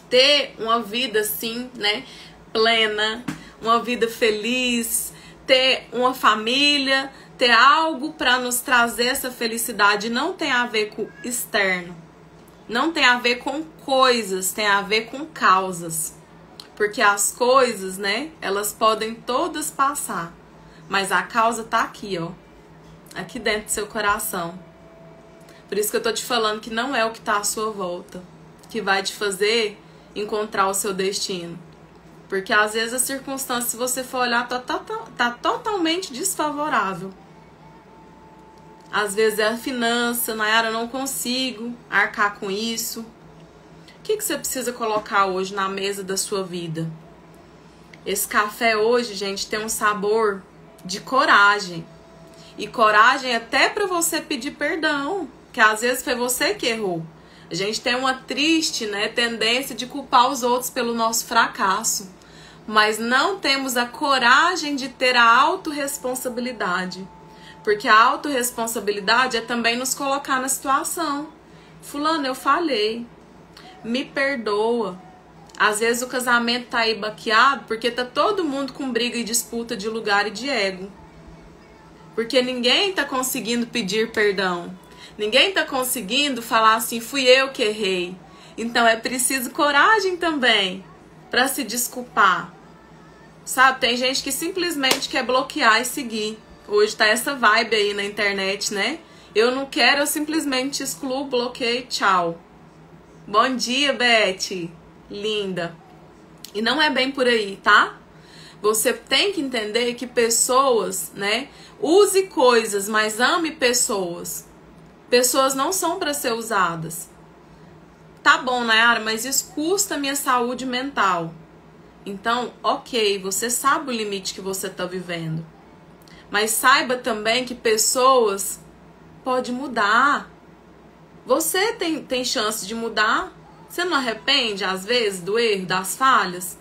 Ter uma vida assim, né? Plena, uma vida feliz, ter uma família, ter algo para nos trazer essa felicidade. Não tem a ver com o externo. não tem a ver com coisas, tem a ver com causas. Porque as coisas, né, elas podem todas passar, mas a causa tá aqui, ó, aqui dentro do seu coração. Por isso que eu tô te falando que não é o que tá à sua volta que vai te fazer encontrar o seu destino. Porque às vezes a circunstância, se você for olhar, tá totalmente desfavorável. Às vezes é a finança, Nayara, eu não consigo arcar com isso. O que você precisa colocar hoje na mesa da sua vida? Esse café hoje, gente, tem um sabor de coragem. E coragem até para você pedir perdão, que às vezes foi você que errou. A gente tem uma triste, né, tendência de culpar os outros pelo nosso fracasso. Mas não temos a coragem de ter a autorresponsabilidade. Porque a autorresponsabilidade é também nos colocar na situação. Fulano, eu falhei. Me perdoa. Às vezes o casamento tá aí baqueado porque tá todo mundo com briga e disputa de lugar e de ego. Porque ninguém tá conseguindo pedir perdão. Ninguém tá conseguindo falar assim, fui eu que errei. Então é preciso coragem também para se desculpar. Sabe, tem gente que simplesmente quer bloquear e seguir. Hoje tá essa vibe aí na internet, né? Eu não quero, eu simplesmente excluo, bloqueio, tchau. Bom dia, Beth. Linda. E não é bem por aí, tá? Você tem que entender que pessoas, né? Use coisas, mas ame pessoas. Pessoas não são para ser usadas. Tá bom, Nayara, mas isso custa a minha saúde mental. Então, ok, você sabe o limite que você tá vivendo. Mas saiba também que pessoas podem mudar. Você tem chance de mudar. Você não arrepende, às vezes, do erro, das falhas?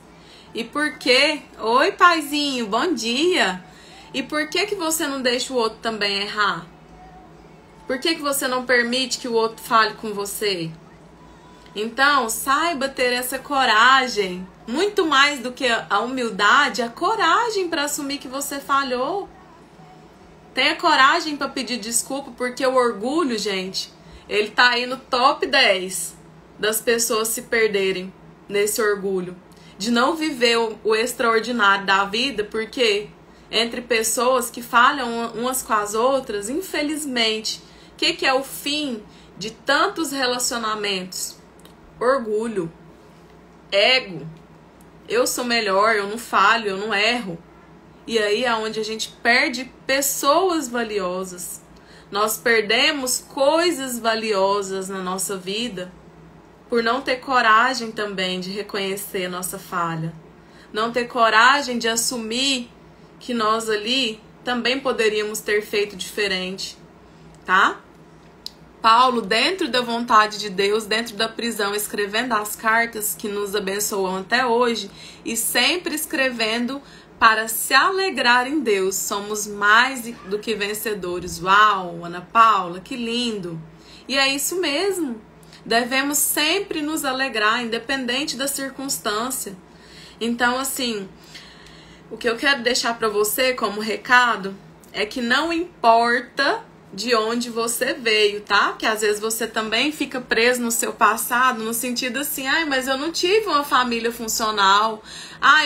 E por quê? Oi, paizinho, bom dia. E por que você não deixa o outro também errar? Por que você não permite que o outro fale com você? Então, saiba ter essa coragem. Muito mais do que a humildade, a coragem para assumir que você falhou. Tenha coragem para pedir desculpa, porque o orgulho, gente, ele tá aí no top 10 das pessoas se perderem nesse orgulho. De não viver o extraordinário da vida, porque entre pessoas que falham umas com as outras, infelizmente, o que é o fim de tantos relacionamentos? Orgulho, ego. Eu sou melhor, eu não falho, eu não erro. E aí é onde a gente perde pessoas valiosas. Nós perdemos coisas valiosas na nossa vida por não ter coragem também de reconhecer a nossa falha. Não ter coragem de assumir que nós ali também poderíamos ter feito diferente, tá? Paulo, dentro da vontade de Deus, dentro da prisão, escrevendo as cartas que nos abençoam até hoje e sempre escrevendo para se alegrar em Deus. Somos mais do que vencedores. Uau, Ana Paula, que lindo! E é isso mesmo. Devemos sempre nos alegrar, independente da circunstância. Então, assim, o que eu quero deixar para você como recado é que não importa de onde você veio, tá? Que às vezes você também fica preso no seu passado, no sentido assim, ai, mas eu não tive uma família funcional,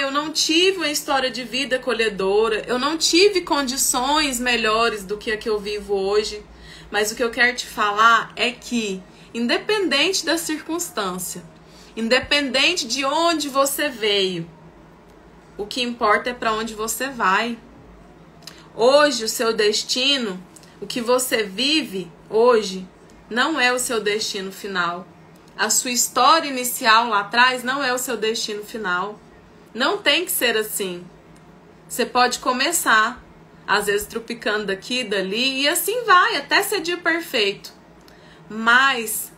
eu não tive uma história de vida acolhedora, eu não tive condições melhores do que a que eu vivo hoje. Mas o que eu quero te falar é que, independente da circunstância, independente de onde você veio, o que importa é para onde você vai. Hoje, o seu destino, o que você vive hoje, não é o seu destino final. A sua história inicial lá atrás não é o seu destino final. Não tem que ser assim. Você pode começar, às vezes tropicando daqui, dali, e assim vai, até ser dia perfeito. Mas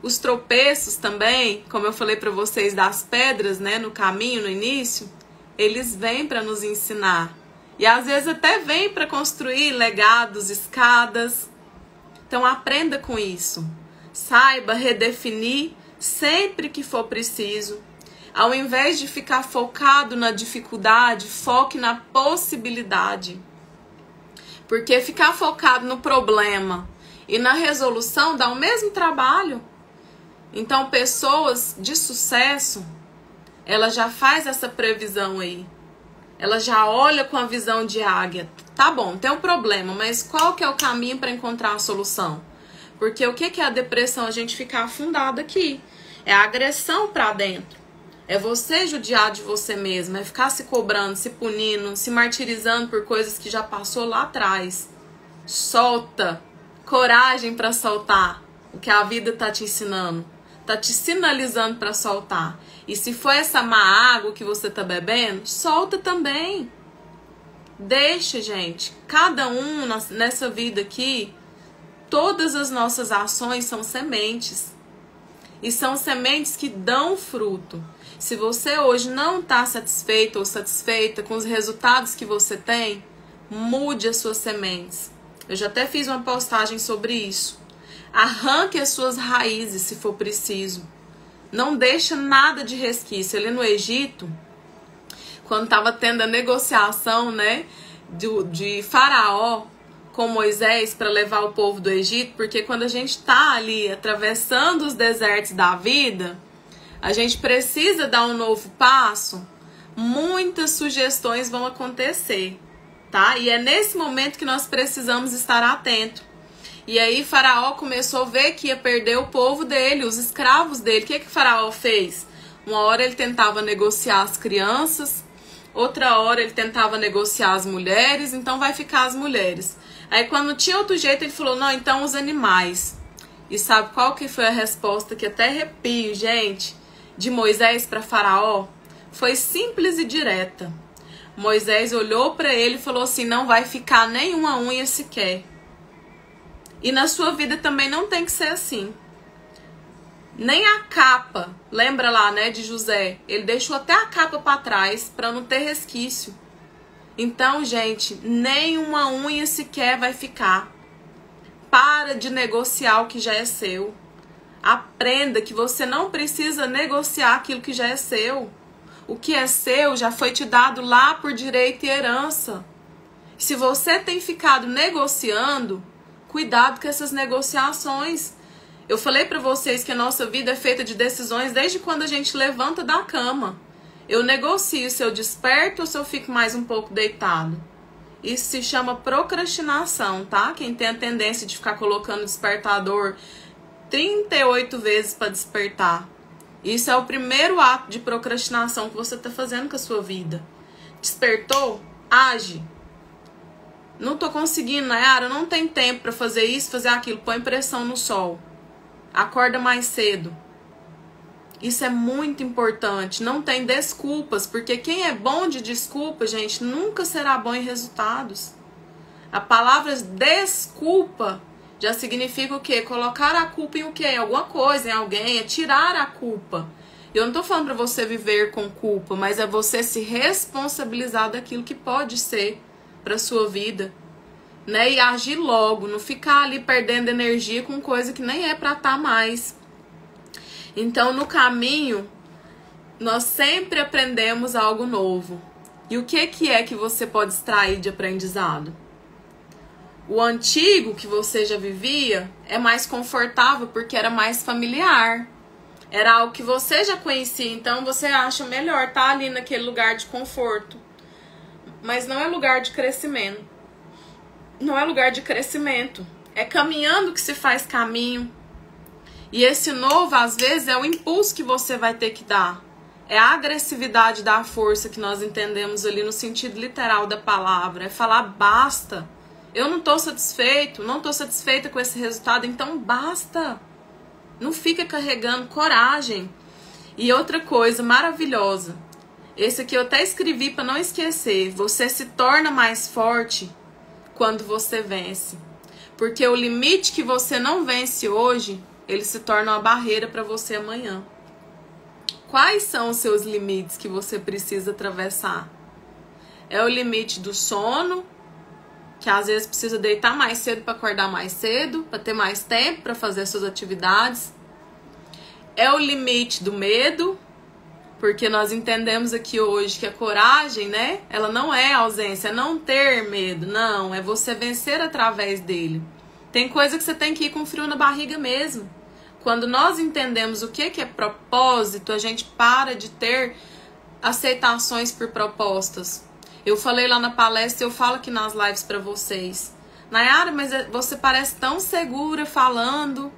os tropeços também, como eu falei para vocês das pedras, né, no caminho, no início, eles vêm para nos ensinar. E às vezes até vêm para construir legados, escadas. Então aprenda com isso. Saiba redefinir sempre que for preciso. Ao invés de ficar focado na dificuldade, foque na possibilidade. Porque ficar focado no problema e na resolução dá o mesmo trabalho. Então, pessoas de sucesso, ela já faz essa previsão aí. Ela já olha com a visão de águia. Tá bom, tem um problema, mas qual que é o caminho para encontrar a solução? Porque o que é a depressão? A gente ficar afundado aqui. É a agressão para dentro. É você judiar de você mesmo. É ficar se cobrando, se punindo, se martirizando por coisas que já passou lá atrás. Solta. Coragem para soltar o que a vida tá te ensinando. Tá te sinalizando para soltar. E se for essa má água que você tá bebendo, solta também. Deixa, gente. Cada um nessa vida aqui, todas as nossas ações são sementes. E são sementes que dão fruto. Se você hoje não está satisfeito ou satisfeita com os resultados que você tem, mude as suas sementes. Eu já até fiz uma postagem sobre isso. Arranque as suas raízes se for preciso. Não deixa nada de resquício. Ali no Egito, quando estava tendo a negociação, né, de Faraó com Moisés para levar o povo do Egito, porque quando a gente está ali atravessando os desertos da vida, a gente precisa dar um novo passo, muitas sugestões vão acontecer, tá? E é nesse momento que nós precisamos estar atentos. E aí Faraó começou a ver que ia perder o povo dele, os escravos dele. O que Faraó fez? Uma hora ele tentava negociar as crianças, outra hora ele tentava negociar as mulheres, então vai ficar as mulheres. Aí quando tinha outro jeito ele falou, não, então os animais. E sabe qual que foi a resposta que até arrepio, gente, de Moisés para Faraó? Foi simples e direta. Moisés olhou para ele e falou assim, não vai ficar nenhuma unha sequer. E na sua vida também não tem que ser assim. Nem a capa, lembra lá, né, de José? Ele deixou até a capa para trás para não ter resquício. Então, gente, nem uma unha sequer vai ficar. Para de negociar o que já é seu. Aprenda que você não precisa negociar aquilo que já é seu. O que é seu já foi te dado lá por direito e herança. Se você tem ficado negociando, cuidado com essas negociações. Eu falei para vocês que a nossa vida é feita de decisões desde quando a gente levanta da cama. Eu negocio se eu desperto ou se eu fico mais um pouco deitado. Isso se chama procrastinação, tá? Quem tem a tendência de ficar colocando despertador 38 vezes para despertar. Isso é o primeiro ato de procrastinação que você está fazendo com a sua vida. Despertou? Age. Não tô conseguindo, Nayara, não tem tempo para fazer isso, fazer aquilo. Põe pressão no sol. Acorda mais cedo. Isso é muito importante. Não tem desculpas, porque quem é bom de desculpa, gente, nunca será bom em resultados. A palavra desculpa já significa o quê? Colocar a culpa em o quê? Em alguma coisa, em alguém, é tirar a culpa. Eu não tô falando para você viver com culpa, mas é você se responsabilizar daquilo que pode ser para sua vida, né? E agir logo, não ficar ali perdendo energia com coisa que nem é para estar mais. Então, no caminho, nós sempre aprendemos algo novo. E o que é que você pode extrair de aprendizado? O antigo que você já vivia é mais confortável porque era mais familiar. Era algo que você já conhecia, então você acha melhor estar ali naquele lugar de conforto. Mas não é lugar de crescimento. Não é lugar de crescimento. É caminhando que se faz caminho. E esse novo, às vezes, é o impulso que você vai ter que dar. É a agressividade da força que nós entendemos ali no sentido literal da palavra. É falar basta. Eu não estou satisfeito, não estou satisfeita com esse resultado, então basta. Não fica carregando, coragem. E outra coisa maravilhosa. Esse aqui eu até escrevi para não esquecer. Você se torna mais forte quando você vence. Porque o limite que você não vence hoje, ele se torna uma barreira para você amanhã. Quais são os seus limites que você precisa atravessar? É o limite do sono, que às vezes precisa deitar mais cedo para acordar mais cedo, para ter mais tempo para fazer suas atividades. É o limite do medo, porque nós entendemos aqui hoje que a coragem, né? Ela não é ausência, é não ter medo, não, é você vencer através dele. Tem coisa que você tem que ir com frio na barriga mesmo. Quando nós entendemos o que é propósito, a gente para de ter aceitações por propostas. Eu falei lá na palestra, eu falo aqui nas lives pra vocês. Nayara, mas você parece tão segura falando.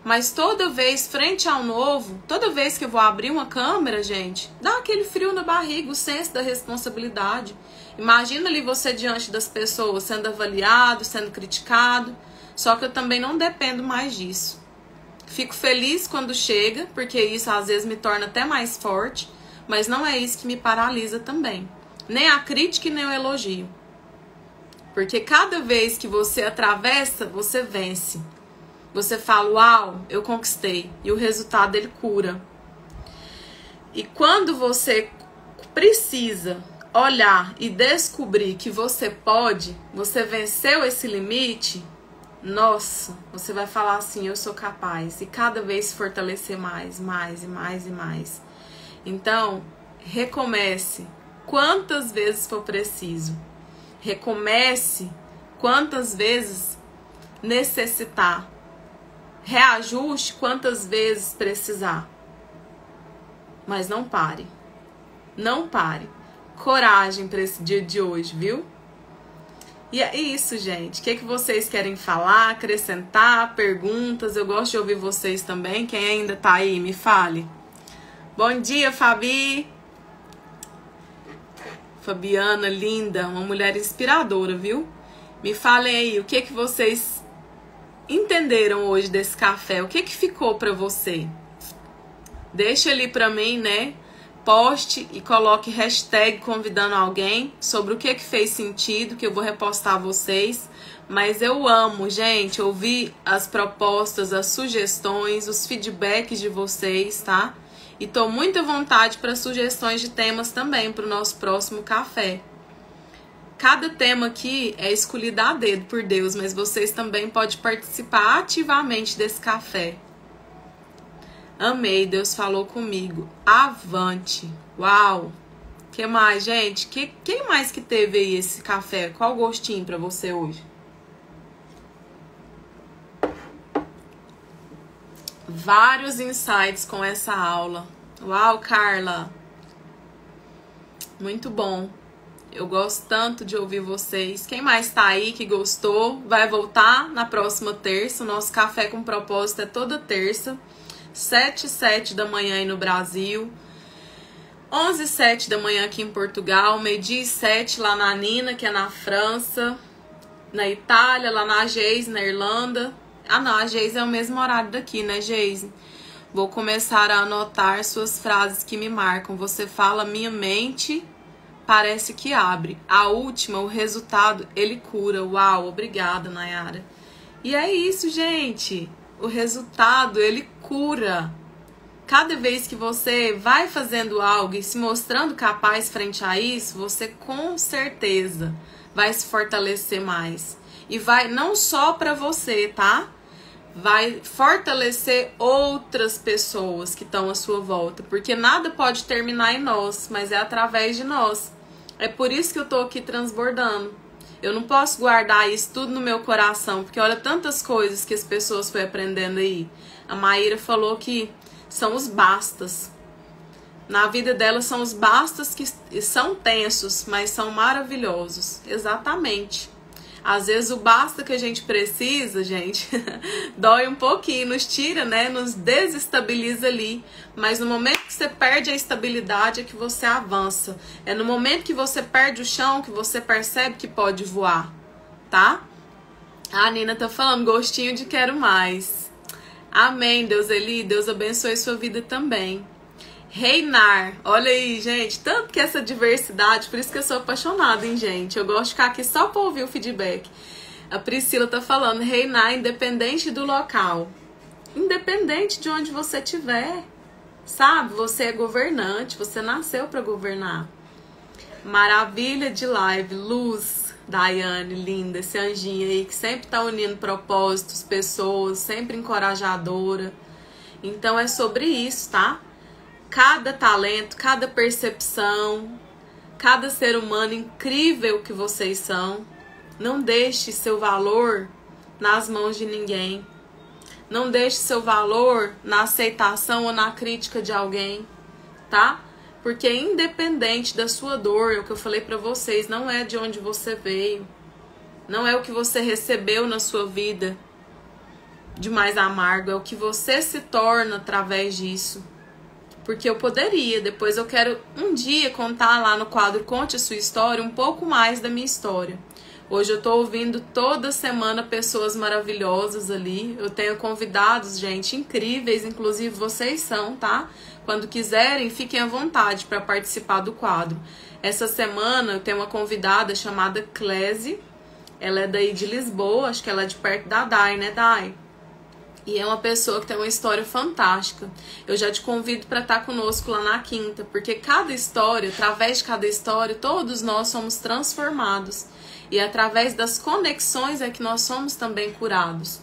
Mas toda vez, frente ao novo, toda vez que eu vou abrir uma câmera, gente, dá aquele frio na barriga, o senso da responsabilidade. Imagina ali você diante das pessoas, sendo avaliado, sendo criticado. Só que eu também não dependo mais disso. Fico feliz quando chega, porque isso às vezes me torna até mais forte. Mas não é isso que me paralisa também. Nem a crítica e nem o elogio. Porque cada vez que você atravessa, você vence. Você fala, uau, eu conquistei. E o resultado, ele cura. E quando você precisa olhar e descobrir que você pode, você venceu esse limite, nossa, você vai falar assim, eu sou capaz. E cada vez se fortalecer mais, mais e mais e mais. Então, recomece quantas vezes for preciso. Recomece quantas vezes necessitar. Reajuste quantas vezes precisar. Mas não pare. Não pare. Coragem para esse dia de hoje, viu? E é isso, gente. O que vocês querem falar, acrescentar, perguntas? Eu gosto de ouvir vocês também. Quem ainda tá aí, me fale. Bom dia, Fabi. Fabiana, linda, uma mulher inspiradora, viu? Me falem aí, o que vocês entenderam hoje desse café? O que ficou pra você? Deixa ali pra mim, né? Poste e coloque hashtag convidando alguém sobre o que fez sentido, que eu vou repostar vocês. Mas eu amo, gente, ouvir as propostas, as sugestões, os feedbacks de vocês, tá? E tô muito à vontade para sugestões de temas também para o nosso próximo café. Cada tema aqui é escolhido a dedo por Deus, mas vocês também podem participar ativamente desse café. Amei, Deus falou comigo. Avante. Uau! Que mais, gente? Quem mais que teve aí esse café? Qual gostinho para você hoje? Vários insights com essa aula. Uau, Carla! Muito bom. Eu gosto tanto de ouvir vocês. Quem mais tá aí que gostou, vai voltar na próxima terça. O nosso Café com Propósito é toda terça. 7 e 7 da manhã aí no Brasil. 11 e 7 da manhã aqui em Portugal. Meio-dia e 7 lá na Nina, que é na França. Na Itália, lá na Geise, na Irlanda. Ah, não, a Geise é o mesmo horário daqui, né, Geise? Vou começar a anotar suas frases que me marcam. Você fala, minha mente parece que abre. A última, o resultado, ele cura. Uau, obrigada, Nayara. E é isso, gente. O resultado, ele cura. Cada vez que você vai fazendo algo e se mostrando capaz frente a isso, você com certeza vai se fortalecer mais. E vai não só para você, tá? Vai fortalecer outras pessoas que estão à sua volta. Porque nada pode terminar em nós, mas é através de nós. É por isso que eu tô aqui transbordando. Eu não posso guardar isso tudo no meu coração, porque olha tantas coisas que as pessoas foram aprendendo aí. A Maíra falou que são os bastas. Na vida dela são os bastas que são tensos, mas são maravilhosos. Exatamente. Às vezes o basta que a gente precisa, gente, dói um pouquinho, nos tira, né? Nos desestabiliza ali. Mas no momento que você perde a estabilidade é que você avança. É no momento que você perde o chão que você percebe que pode voar, tá? A Nina tá falando, gostinho de quero mais. Amém, Deus Eli, Deus abençoe sua vida também. Reinar, olha aí, gente, tanto que essa diversidade, por isso que eu sou apaixonada, hein, gente? Eu gosto de ficar aqui só pra ouvir o feedback. A Priscila tá falando, reinar independente do local. Independente de onde você estiver, sabe? Você é governante, você nasceu pra governar. Maravilha de live, luz, Daiane, linda, esse anjinho aí que sempre tá unindo propósitos, pessoas, sempre encorajadora. Então é sobre isso, tá? Cada talento, cada percepção, cada ser humano incrível que vocês são. Não deixe seu valor nas mãos de ninguém. Não deixe seu valor na aceitação ou na crítica de alguém, tá? Porque independente da sua dor, é o que eu falei pra vocês, não é de onde você veio, não é o que você recebeu na sua vida de mais amargo, é o que você se torna através disso. Porque eu poderia, depois eu quero um dia contar lá no quadro Conte a Sua História um pouco mais da minha história. Hoje eu tô ouvindo toda semana pessoas maravilhosas ali. Eu tenho convidados, gente, incríveis, inclusive vocês são, tá? Quando quiserem, fiquem à vontade para participar do quadro. Essa semana eu tenho uma convidada chamada Clésia. Ela é daí de Lisboa, acho que ela é de perto da Dai, né, Dai? E é uma pessoa que tem uma história fantástica. Eu já te convido para estar conosco lá na quinta, porque cada história, através de cada história, todos nós somos transformados. E através das conexões é que nós somos também curados.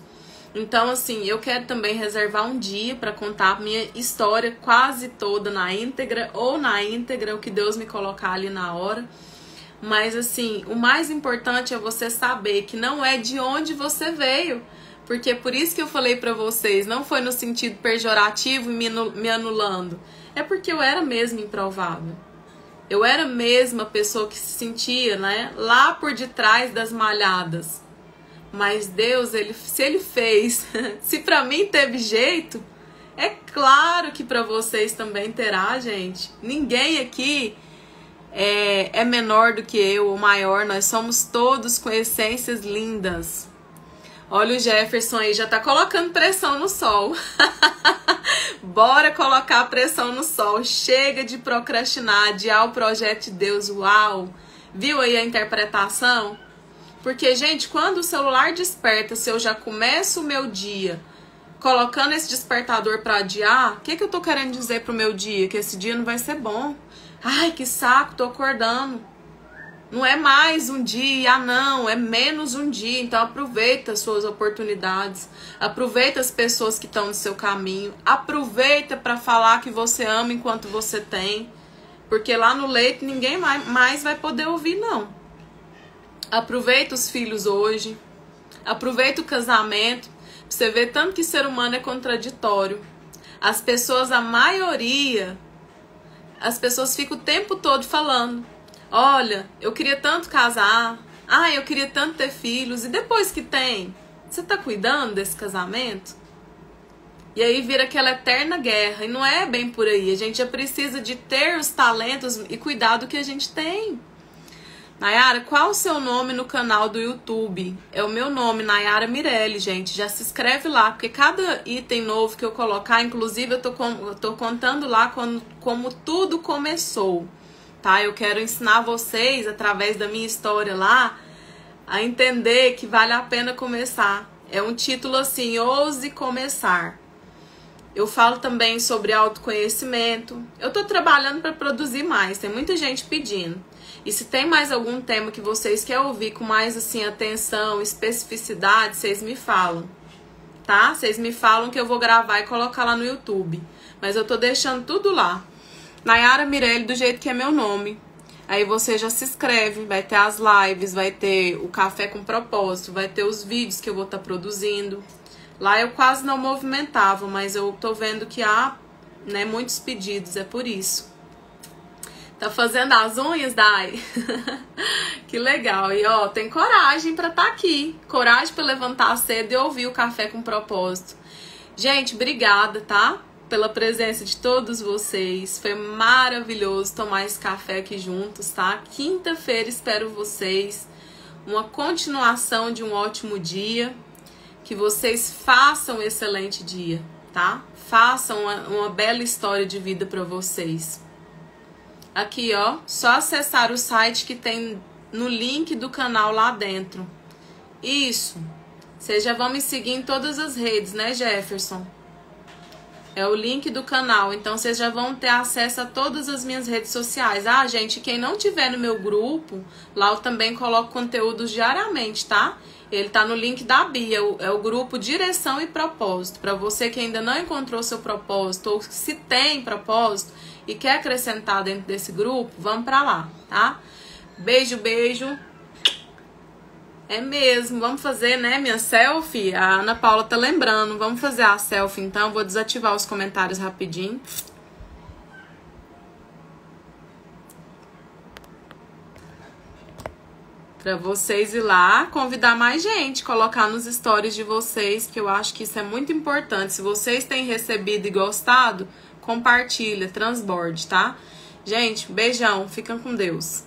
Então, assim, eu quero também reservar um dia para contar a minha história quase toda na íntegra, ou na íntegra, o que Deus me colocar ali na hora. Mas, assim, o mais importante é você saber que não é de onde você veio. Porque por isso que eu falei pra vocês, não foi no sentido pejorativo e me anulando. É porque eu era mesmo improvável. Eu era mesmo a pessoa que se sentia, né, lá por detrás das malhadas. Mas Deus, se Ele fez, se pra mim teve jeito, é claro que pra vocês também terá, gente. Ninguém aqui é menor do que eu ou maior, nós somos todos com essências lindas. Olha o Jefferson aí, já tá colocando pressão no sol. Bora colocar pressão no sol. Chega de procrastinar, adiar o projeto de Deus. Uau! Viu aí a interpretação? Porque, gente, quando o celular desperta, se eu já começo o meu dia colocando esse despertador pra adiar, o que eu tô querendo dizer pro meu dia? Que esse dia não vai ser bom. Ai, que saco, tô acordando. Não é mais um dia, não, é menos um dia. Então aproveita as suas oportunidades, aproveita as pessoas que estão no seu caminho, aproveita para falar que você ama enquanto você tem, porque lá no leito ninguém mais vai poder ouvir, não. Aproveita os filhos hoje, aproveita o casamento, pra você ver tanto que ser humano é contraditório. As pessoas, a maioria, as pessoas ficam o tempo todo falando: olha, eu queria tanto casar. Eu queria tanto ter filhos. E depois que tem, você tá cuidando desse casamento? E aí vira aquela eterna guerra. E não é bem por aí. A gente já precisa de ter os talentos e cuidar do que a gente tem. Nayara, qual o seu nome no canal do YouTube? É o meu nome, Nayara Mirelli, gente. Já se inscreve lá, porque cada item novo que eu colocar, inclusive eu tô contando lá como tudo começou. Tá? Eu quero ensinar vocês, através da minha história lá, a entender que vale a pena começar. É um título assim, Ouse Começar. Eu falo também sobre autoconhecimento. Eu tô trabalhando para produzir mais, tem muita gente pedindo. E se tem mais algum tema que vocês querem ouvir com mais assim atenção, especificidade, vocês me falam. Tá? Vocês me falam que eu vou gravar e colocar lá no YouTube. Mas eu tô deixando tudo lá. Nayara Mirelli, do jeito que é meu nome. Aí você já se inscreve, vai ter as lives, vai ter o Café com Propósito, vai ter os vídeos que eu vou estar produzindo. Lá eu quase não movimentava, mas eu tô vendo que há, né, muitos pedidos, é por isso. Tá fazendo as unhas, Dai? Que legal. E ó, tem coragem pra estar aqui. Coragem pra levantar cedo e ouvir o Café com Propósito. Gente, obrigada, tá? Pela presença de todos vocês. Foi maravilhoso tomar esse café aqui juntos, tá? Quinta-feira espero vocês. Uma continuação de um ótimo dia. Que vocês façam um excelente dia, tá? Façam uma bela história de vida para vocês. Aqui, ó, só acessar o site que tem no link do canal lá dentro. Isso. Vocês já vão me seguir em todas as redes, né, Jefferson? É o link do canal, então vocês já vão ter acesso a todas as minhas redes sociais. Ah, gente, quem não tiver no meu grupo, lá eu também coloco conteúdos diariamente, tá? Ele tá no link da Bia, é o grupo Direção e Propósito. Para você que ainda não encontrou seu propósito, ou se tem propósito e quer acrescentar dentro desse grupo, vamos pra lá, tá? Beijo, beijo. É mesmo, vamos fazer, né, minha selfie? A Ana Paula tá lembrando, vamos fazer a selfie então, vou desativar os comentários rapidinho. Pra vocês ir lá, convidar mais gente, colocar nos stories de vocês, que eu acho que isso é muito importante. Se vocês têm recebido e gostado, compartilha, transborde, tá? Gente, beijão, fiquem com Deus.